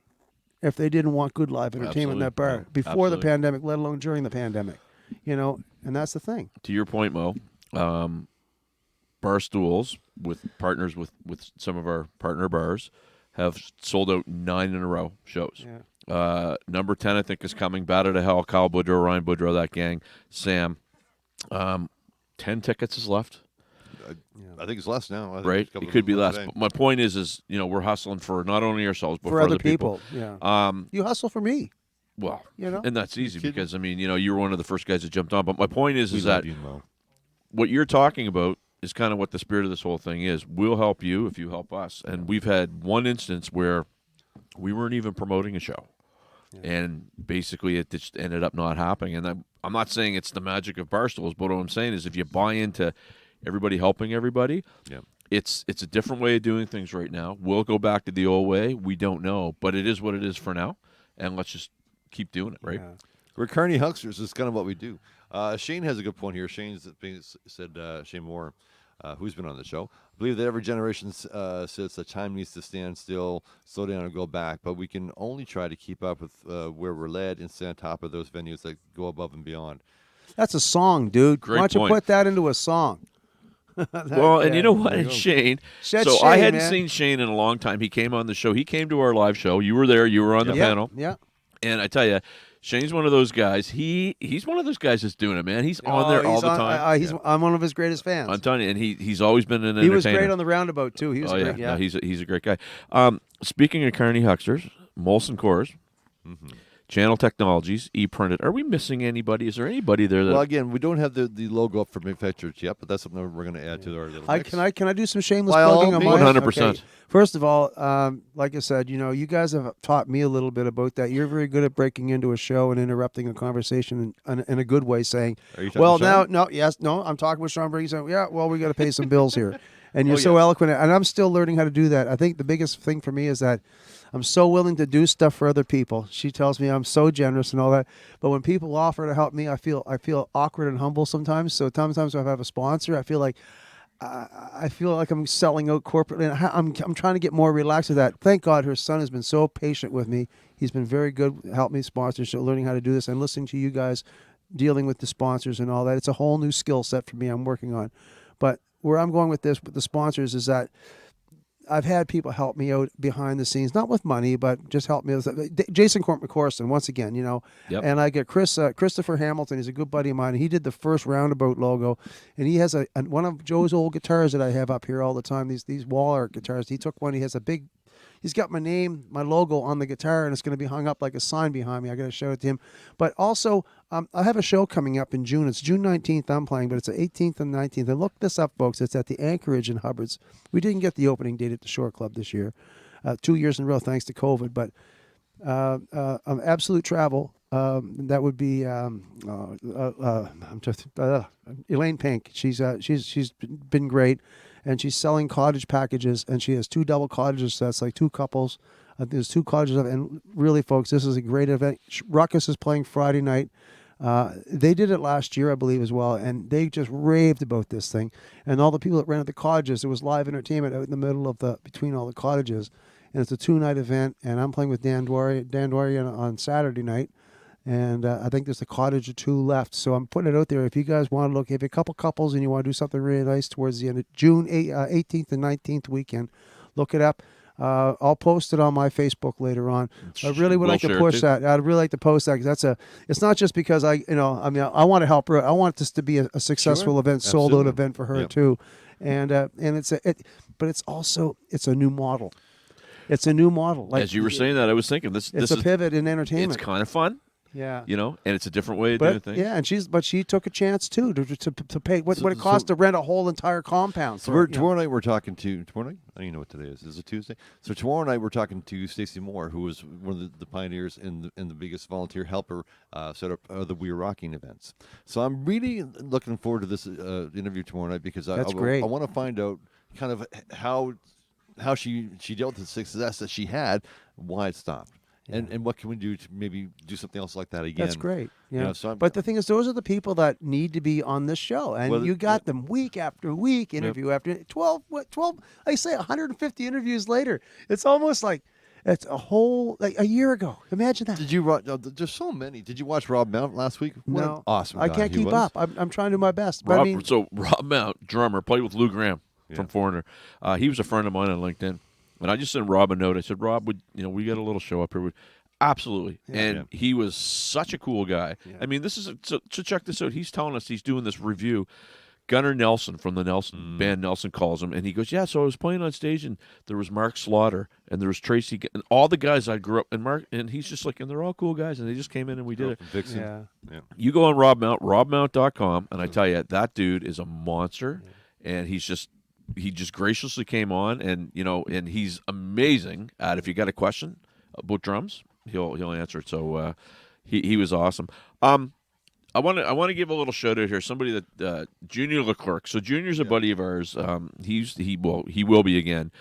if they didn't want good live entertainment in that bar before the pandemic, let alone during the pandemic. And that's the thing. To your point, Mo, Barstools, with partners with some of our partner bars, have sold out 9 in a row shows. Yeah. Number 10, I think, is coming. Battle to Hell, Kyle Boudreau, Ryan Boudreau, that gang, Sam. 10 tickets is left. I think it's less now. Right? It could be less. But my point is, we're hustling for not only ourselves, but for other people. Yeah. You hustle for me. Well, and that's easy because, you were one of the first guys that jumped on. But my point is that what you're talking about is kind of what the spirit of this whole thing is. We'll help you if you help us. And we've had one instance where we weren't even promoting a show. And basically it just ended up not happening. And I'm not saying it's the magic of Barstools, but what I'm saying is if you buy into everybody helping everybody, it's a different way of doing things right now. We'll go back to the old way. We don't know. But it is what it is for now. And let's just keep doing it, right? Yeah. We're Kearney Hucksters. It's kind of what we do. Shane has a good point here. Shane said, Shane Moore, who's been on the show, I believe that every generation says that time needs to stand still, slow down, and go back. But we can only try to keep up with where we're led and stay on top of those venues that go above and beyond. That's a song, dude. Great Why don't you point. put that into a song? And you know what? And Shane. That's so Shane, I hadn't man. seen Shane in a long time. He came on the show. He came to our live show. You were there. You were on the panel. Yeah. And I tell you, Shane's one of those guys. He's one of those guys that's doing it, man. He's on there all the time. I'm one of his greatest fans. I'm telling you, and he's always been an entertainer. He was great on the roundabout too. He was great. No, he's a great guy. Speaking of Kearney Hucksters, Molson Coors, Channel Technologies, ePrinted. Are we missing anybody? Is there anybody there that? Well, again, we don't have the logo up for Mcfedrich yet, but that's something we're going to add to our little mix. Can I do some shameless By all plugging on mine? 100%. Okay. First of all, like I said, you guys have taught me a little bit about that. You're very good at breaking into a show and interrupting a conversation in a good way, saying, Are you talking "Well, to Sean? I'm talking with Sean Briggs. We got to pay some bills here." And you're Oh, so yes. eloquent, and I'm still learning how to do that. I think the biggest thing for me is that I'm so willing to do stuff for other people. She tells me I'm so generous and all that, but when people offer to help me, I feel awkward and humble sometimes. So sometimes if I have a sponsor, I feel like I'm selling out corporately. And I'm trying to get more relaxed with that. Thank God her son has been so patient with me. He's been very good, help me sponsorship, learning how to do this, and listening to you guys dealing with the sponsors and all that. It's a whole new skill set for me I'm working on. But where I'm going with this with the sponsors is that I've had people help me out behind the scenes, not with money, but just help me with Jason McCorson, once again, Yep. and I get Christopher Hamilton. He's a good buddy of mine. He did the first Roundabout logo, and he has one of Joe's old guitars that I have up here all the time. These wall art guitars. He took one. He has he's got my name, my logo on the guitar, and it's going to be hung up like a sign behind me. I got to show it to him. But also, I have a show coming up in June. It's June 19th I'm playing, but it's the 18th and 19th. And look this up, folks. It's at the Anchorage in Hubbard's. We didn't get the opening date at the Shore Club this year, 2 years in a row thanks to COVID. But Absolute Travel, that would be Elaine Pink. She's been great. And she's selling cottage packages, and she has 2 double cottages, so that's like 2 couples. There's 2 cottages, and really, folks, this is a great event. Ruckus is playing Friday night. They did it last year, I believe, as well, and they just raved about this thing. And all the people that rented the cottages, it was live entertainment out in the middle of between all the cottages, and it's a 2-night event. And I'm playing with Dan Dwyer on Saturday night. And I think there's a cottage or 2 left. So I'm putting it out there. If you guys want to look, if you're a couple couples and you want to do something really nice towards the end of June 18th and 19th weekend, look it up. I'll post it on my Facebook later on. I really would like to push that. I'd really like to post that because it's not just because I want to help her. I want this to be a successful event, sold out event for her too. And but it's also a new model. It's a new model. Like, as you were saying that, I was thinking this is a pivot in entertainment. It's kind of fun. Yeah, and it's a different way of doing things. Yeah, and she took a chance too to pay what it costs to rent a whole entire compound. So tomorrow night we're talking to tomorrow night. I don't even know what today is. Is it Tuesday? So tomorrow night we're talking to Stacey Moore, who was one of the pioneers in the biggest volunteer helper set up the We're Rocking events. So I'm really looking forward to this interview tomorrow night because I want to find out kind of how she dealt with the success that she had, why it stopped. And what can we do to maybe do something else like that again? That's great. Yeah. So but the thing is, those are the people that need to be on this show, and you got them week after week, interview after 12. I say 150 interviews later. It's almost like it's a whole a year ago. Imagine that. Did you? There's so many. Did you watch Rob Mount last week? What no, an awesome. I can't keep up. I'm trying to do my best. But so Rob Mount, drummer, played with Lou Gramm from Foreigner. He was a friend of mine on LinkedIn. And I just sent Rob a note. I said, Rob, we got a little show up here. Absolutely. He was such a cool guy. Yeah. I mean, this is so check this out. He's telling us he's doing this review. Gunnar Nelson from the band Nelson calls him, and he goes, so I was playing on stage, and there was Mark Slaughter, and there was Tracy, and all the guys I grew up, and he's just like, and they're all cool guys, and they just came in and we did it. Vixen. Yeah. You go on Rob Mount, robmount.com, and I tell you, that dude is a monster, and he just graciously came on, and and he's amazing at, if you got a question about drums, he'll answer it. So he was awesome. I want to give a little shout out here. Somebody that Junior Leclerc. So Junior's a buddy of ours. He will be again.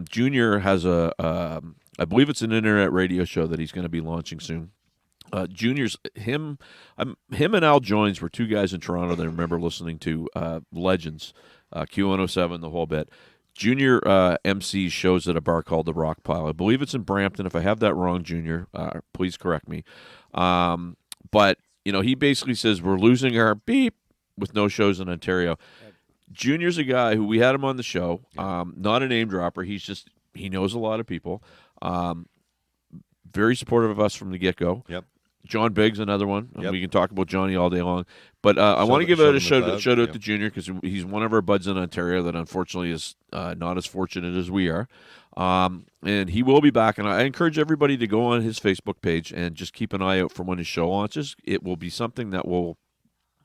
Junior has I believe it's an internet radio show that he's going to be launching soon. Junior's him and Al Joins were 2 guys in Toronto that I remember listening to Legends, Q107, the whole bit. Junior MC shows at a bar called the Rock Pile. I believe it's in Brampton. If I have that wrong, Junior, please correct me. But he basically says we're losing our beep with no shows in Ontario. Junior's a guy who we had him on the show. Not a name dropper. He knows a lot of people. Very supportive of us from the get-go. Yep. John Biggs, another one. Yep. We can talk about Johnny all day long. But I want to give a shout out to Junior because he's one of our buds in Ontario that unfortunately is not as fortunate as we are. And he will be back. And I encourage everybody to go on his Facebook page and just keep an eye out for when his show launches. It will be something that will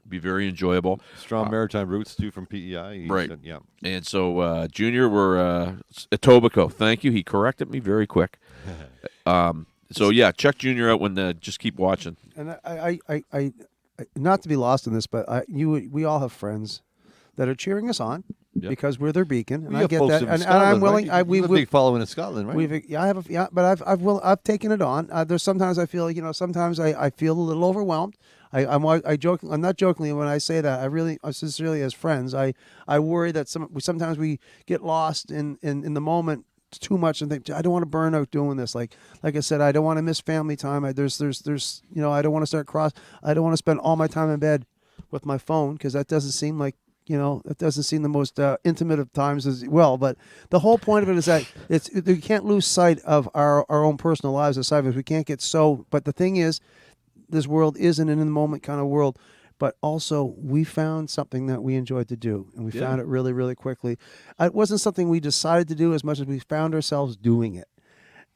be very enjoyable. Strong maritime roots, too, from PEI. Right. Yeah. And so, Junior, we're Etobicoke. Thank you. He corrected me very quick. So yeah, check Junior out when just keep watching. And I not to be lost in this, but we all have friends that are cheering us on, Yep. because we're their beacon, and We I have get folks that, in and Scotland, I'm willing. right? You have a big following in Scotland, right? But I've taken it on. There's sometimes I feel, sometimes I feel a little overwhelmed. I'm not jokingly when I say that. I sincerely, as friends, I worry that sometimes we get lost in the moment too much and think, I don't want to burn out doing this. Like I said, I don't want to miss family time. I don't want to I don't want to spend all my time in bed with my phone, because that doesn't seem like, that doesn't seem the most intimate of times as well. But the whole point of it is that we can't lose sight of our own personal lives aside of it. We can't get so. But the thing is, this world isn't an in the moment kind of world. But also, we found something that we enjoyed to do, and we found it really, really quickly. It wasn't something we decided to do as much as we found ourselves doing it.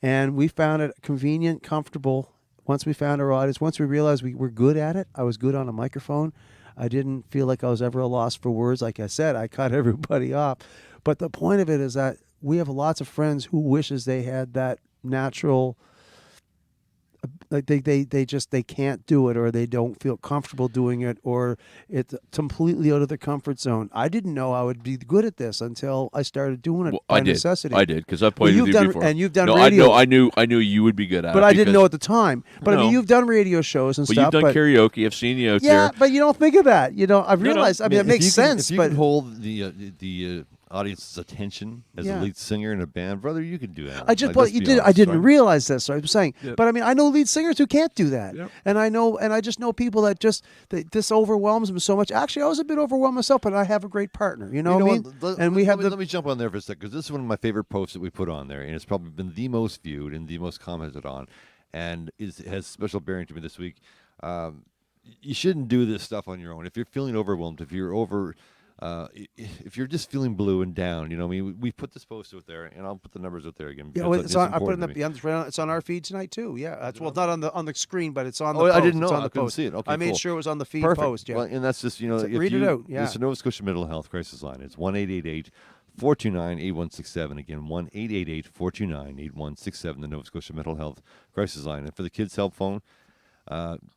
And we found it convenient, comfortable. Once we found our audience, once we realized we were good at it, I was good on a microphone. I didn't feel like I was ever a loss for words. Like I said, I cut everybody off. But the point of it is that we have lots of friends who wishes they had that natural, like they can't do it, or they don't feel comfortable doing it, or it's completely out of their comfort zone. I didn't know I would be good at this until I started doing it by necessity. I did, because I've played with you before. And you've done radio. I knew you would be good at it. But I didn't know at the time. But I mean, you've done radio shows and but stuff. You've done karaoke. I've seen you out there. Yeah, but you don't think of that. I've realized. I mean, it makes sense. If you but can hold the audience's attention as a lead singer in a band, brother, you can do that. I didn't realize this. So I was saying, but I mean, I know lead singers who can't do that, and I just know people that this overwhelms them so much. Actually, I was a bit overwhelmed myself, but I have a great partner. You know what I mean? Let me jump on there for a second, because this is one of my favorite posts that we put on there, and it's probably been the most viewed and the most commented on, and has special bearing to me this week. You shouldn't do this stuff on your own. If you're feeling overwhelmed, if you're just feeling blue and down, we put this post out there, and I'll put the numbers out there again. Yeah, it's on. I put it it's on our feed tonight too. Yeah, that's not on the screen, but it's on the. Oh, post. I didn't know. I couldn't see it. Okay, I made cool. sure it was on the feed Perfect. post. Yeah, well, and that's just read it out. Yeah, it's the Nova Scotia Mental Health Crisis Line. It's 1-888-429-8167. Again, 1-888-429-8167. The Nova Scotia Mental Health Crisis Line. And for the Kids Help Phone,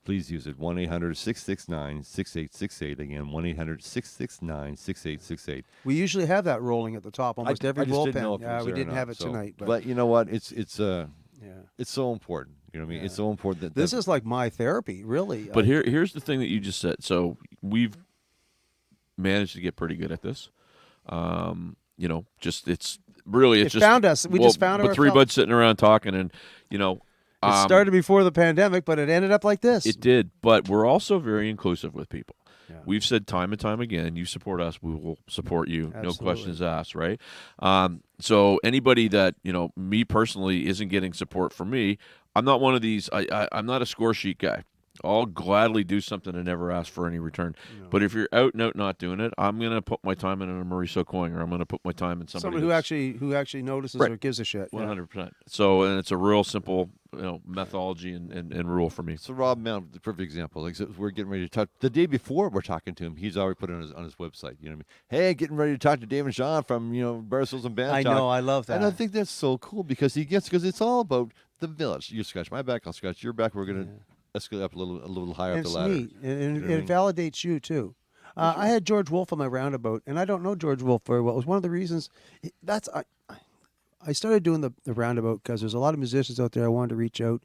please use it. 1-800-669-6868. Again, 1-800-669-6868. We usually have that rolling at the top almost every bullpen. Yeah, we didn't have it tonight. But you know what? It's so important. You know what I mean? It's so important that this is like my therapy, really. But here's the thing that you just said. So we've managed to get pretty good at this. It's found us. We just found our. But three buds sitting around talking, and it started before the pandemic, but it ended up like this. It did, but we're also very inclusive with people. Yeah. We've said time and time again, you support us, we will support you. Absolutely. No questions asked, right? So anybody that, me personally isn't getting support from me, I'm not one of these, I'm not a score sheet guy. I'll gladly do something and never ask for any return. No. But if you're out and out not doing it, I'm going to put my time in a Mauricio Coing, or I'm going to put my time in somebody who actually notices or gives a shit. 100%. So, and it's a real simple methodology and rule for me. So Rob Mount, the perfect example. Like, so we're getting ready to talk. The day before we're talking to him, he's already put it on his website. You know what I mean? Hey, getting ready to talk to Dave and Sean from Barstools and Bandtalk. I know, I love that. And I think that's so cool, because it's all about the village. You scratch my back, I'll scratch your back. We're gonna escalate up a little higher up the ladder. It's neat, and it validates you too. I had George Wolfe on my roundabout, and I don't know George Wolfe very well. It was one of the reasons I started doing the roundabout, because there's a lot of musicians out there I wanted to reach out,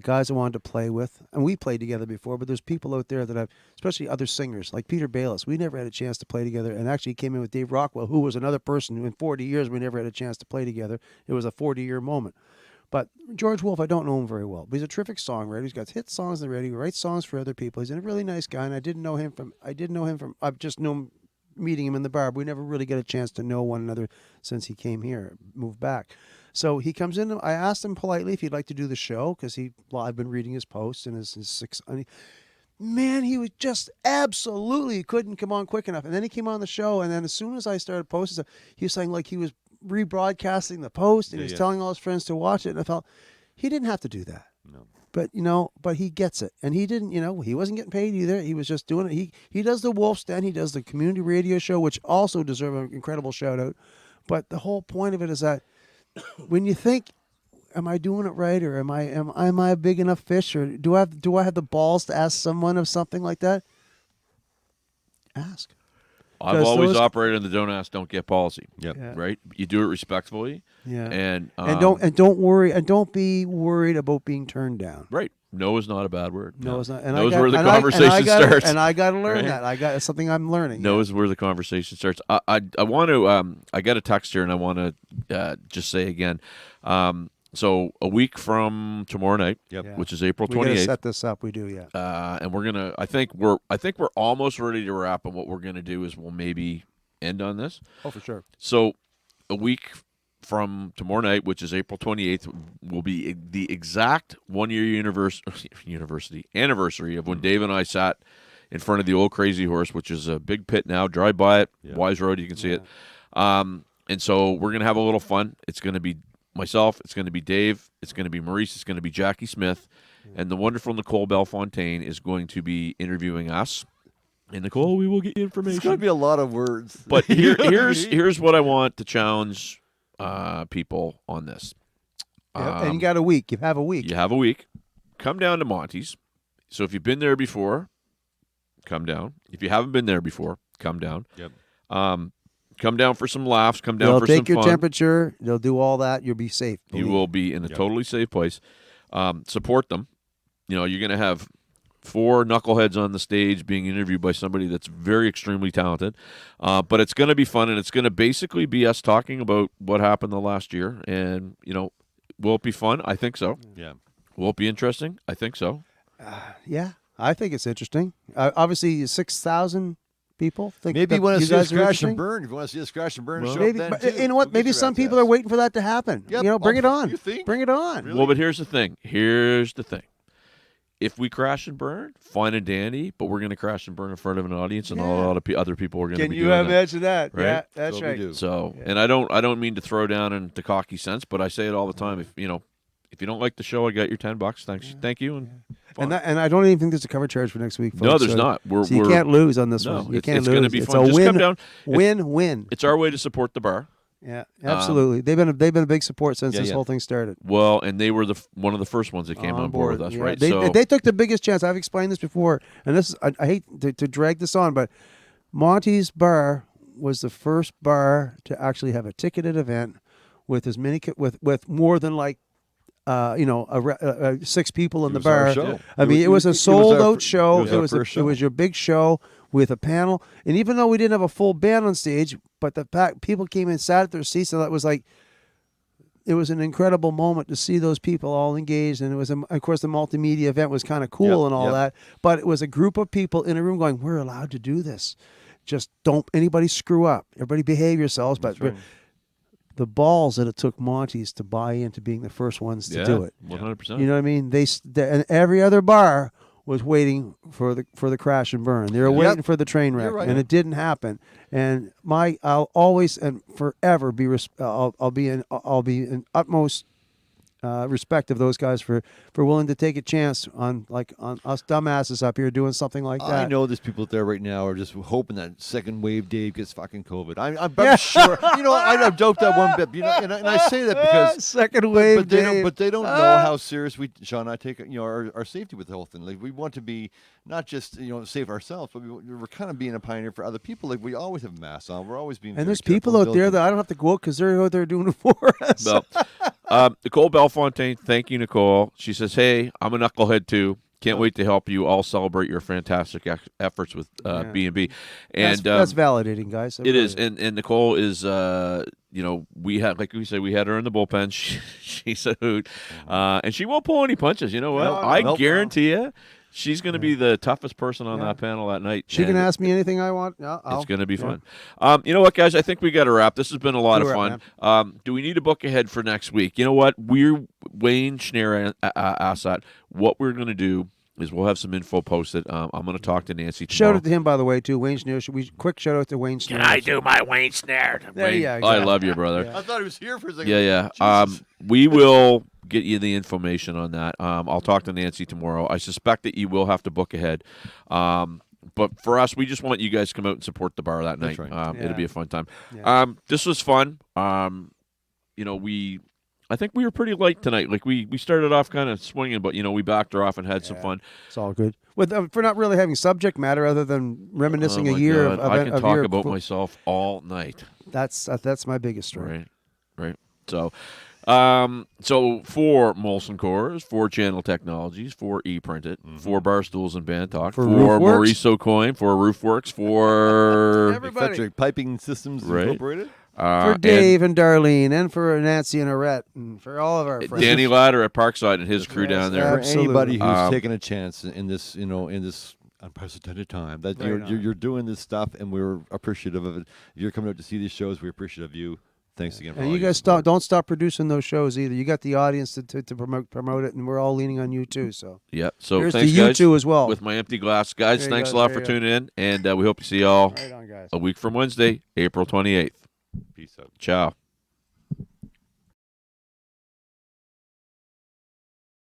guys I wanted to play with, and we played together before. But there's people out there that especially other singers like Peter Bayless. We never had a chance to play together, and actually came in with Dave Rockwell, who was another person who in 40 years we never had a chance to play together. It was a 40-year moment. But George Wolfe, I don't know him very well. But he's a terrific songwriter. He's got hit songs on the radio. He writes songs for other people. He's a really nice guy, and I just knew him from. I've just known meeting him in the bar. But we never really get a chance to know one another since he came here, moved back. So he comes in. I asked him politely if he'd like to do the show, because I've been reading his posts and his six. Man, he was just absolutely couldn't come on quick enough. And then he came on the show, and then as soon as I started posting stuff, he was saying like he was rebroadcasting the post, and he was telling all his friends to watch it, and I felt he didn't have to do that. No. But he gets it, and he didn't. He wasn't getting paid either. He was just doing it. He does the Wolf's Den. He does the community radio show, which also deserve an incredible shout out. But the whole point of it is that when you think, am I doing it right, or am I a big enough fish, or do I have the balls to ask someone of something like that? Ask. I've 'Cause always those- operated in the don't ask, don't get policy. Yep. Yeah. Right? You do it respectfully. Yeah. And don't worry, and don't be worried about being turned down. right. No is not a bad word. No, it's not. And No is I got, where the and I- conversation and I gotta- starts. And I got to learn Right? that. It's something I'm learning. No yeah. is where the conversation starts. I want to. I got a text here, and I want to just say again. So a week from tomorrow night, Yep. Yeah. which is April We got to 28th, set this up. We do, yeah. and we're gonna. I think we're almost ready to wrap. And what we're gonna do is we'll maybe end on this. Oh, for sure. So a week from tomorrow night, which is April 28th, will be the exact 1 year anniversary of when Dave and I sat in front of the old Crazy Horse, which is a big pit now. Drive by it, Wise Road, you can see it. And so we're gonna have a little fun. It's gonna be myself, it's gonna be Dave, it's gonna be Maurice, it's gonna be Jackie Smith, and the wonderful Nicole Bellefontaine is going to be interviewing us. And Nicole, we will get you information. It's going to be a lot of words. But here's what I want to challenge people on this. And you got a week. You have a week. You have a week. Come down to Monty's. So if you've been there before, come down. If you haven't been there before, come down. Yep. Come down for some laughs. Come down They'll for take some your fun. temperature. They'll do all that. You'll be safe. You will be in a totally safe place. Support them. You know, you're going to have 4 knuckleheads on the stage being interviewed by somebody that's very extremely talented. But it's going to be fun, and it's going to basically be us talking about what happened the last year. And, you know, will it be fun? I think so. Yeah. Will it be interesting? I think so. Yeah, I think it's interesting. Obviously, 6,000 people think Maybe that you want to you see us guys are crash interesting. and burn. If you want to see us crash and burn, show Maybe, up then but too. you know what? We'll get Maybe your some ass people ass. are waiting for that to happen. Yep. You know, bring Oh, it on. you think? Bring it on. Really? Well, but here's the thing. Here's the thing. If we crash and burn, fine and dandy, but we're going to crash and burn in front of an audience, and a lot of other people are going to Can be you doing that. imagine that? Right? Yeah, that's So we right. do. So, and I don't mean to throw down in the cocky sense, but I say it all the time. If you don't like the show, I got your $10. Thank you, and And I don't even think there's a cover charge for next week. Folks. no, there's So- not. So you can't lose on this No, one. You it's can't lose. going to be It's fun. a Just win, come down. win. It's our way to support the bar. Yeah, absolutely. They've been a big support since this whole thing started. Well, and they were one of the first ones that came on board with us, Yeah. right? They took the biggest chance. I've explained this before, and this is, I hate to drag this on, but Monty's Bar was the first bar to actually have a ticketed event with as many with more than like 6 people in the was our bar. show. I mean, it was a It was sold our out show. it was our first It was show. your big show with a panel, and even though we didn't have a full band on stage, but people came and sat at their seats, and that was like. It was an incredible moment to see those people all engaged, and it was, of course, the multimedia event was kind of cool Yep, and all yep. that. But it was a group of people in a room going, "We're allowed to do this. Just don't anybody screw up. Everybody behave yourselves." But the balls that it took Monty's to buy into being the first ones to do it. 100%. You know what I mean? And every other bar was waiting for the crash and burn. They were waiting for the train wreck, right. and it didn't happen. And I'll always and forever be I'll be in utmost respect of those guys for willing to take a chance on us dumbasses up here doing something like that. I know there's people out there right now are just hoping that second wave Dave gets fucking COVID. I'm sure. You know, I've joked that one bit. You know, and I say that because second wave, but they Dave. don't know how serious Sean and I take our safety with the whole thing. Like we want to be not just save ourselves, but we're kind of being a pioneer for other people. Like we always have masks on. We're always being. And there's people out there that I don't have to go out because they're out there doing it for us. Well, Nicole Bellefontaine, thank you, Nicole. She says, "Hey, I'm a knucklehead too. Can't wait to help you all celebrate your fantastic efforts with B&B." And that's validating, guys. It is, and Nicole is, we had, like we said, we had her in the bullpen. She's a hoot, and she won't pull any punches. You know what? I guarantee you, she's going to be the toughest person on that panel that night. She can ask me anything I want. It's going to be fun. You know what, guys? I think we got to wrap. This has been a lot of fun. Do we need a book ahead for next week? You know what? Wayne Schneer asked that. What we're going to do is we'll have some info posted. I'm going to talk to Nancy tomorrow. Shout out to him, by the way, too. Wayne Schneer. Quick shout out to Wayne Schneer. Can I do my Wayne Schneer? There you go. I love you, brother. I thought he was here for a second. Yeah. We will get you the information on that. I'll talk to Nancy tomorrow. I suspect that you will have to book ahead. But for us, we just want you guys to come out and support the bar that night. That's right. It'll be a fun time. Yeah. This was fun. I think we were pretty light tonight. Like we started off kind of swinging, but we backed her off and had some fun. It's all good. For not really having subject matter other than reminiscing Oh a my year God, of I can of talk your- about myself all night. That's my biggest strength. Right. So, so for Molson Coors, for Channel Technologies, for ePrinted, for Barstools and Bandtalk, for Roofworks. Maurice O'Coin, for Roofworks, for Everybody. Mcfedrich Piping Systems Right. Incorporated. For Dave and Darlene, and for Nancy and Arette, and for all of our and friends. Danny Ladder at Parkside and his crew Yes, down there. For Absolutely. anybody who's Um, taken a chance in this, in this unprecedented time, that Right on. you're doing this stuff, and we're appreciative of it. If you're coming out to see these shows, we're appreciative of you. Thanks again. For And all you your guys support. don't stop producing those shows either. You got the audience to promote it, and we're all leaning on you too. So Yeah. So here's thanks, to you guys. two as well. With my empty glass, guys. There you Thanks go, a lot there for you go. tuning in, and we hope to see y'all Right on, guys. a week from Wednesday, April 28th. Peace out. Ciao.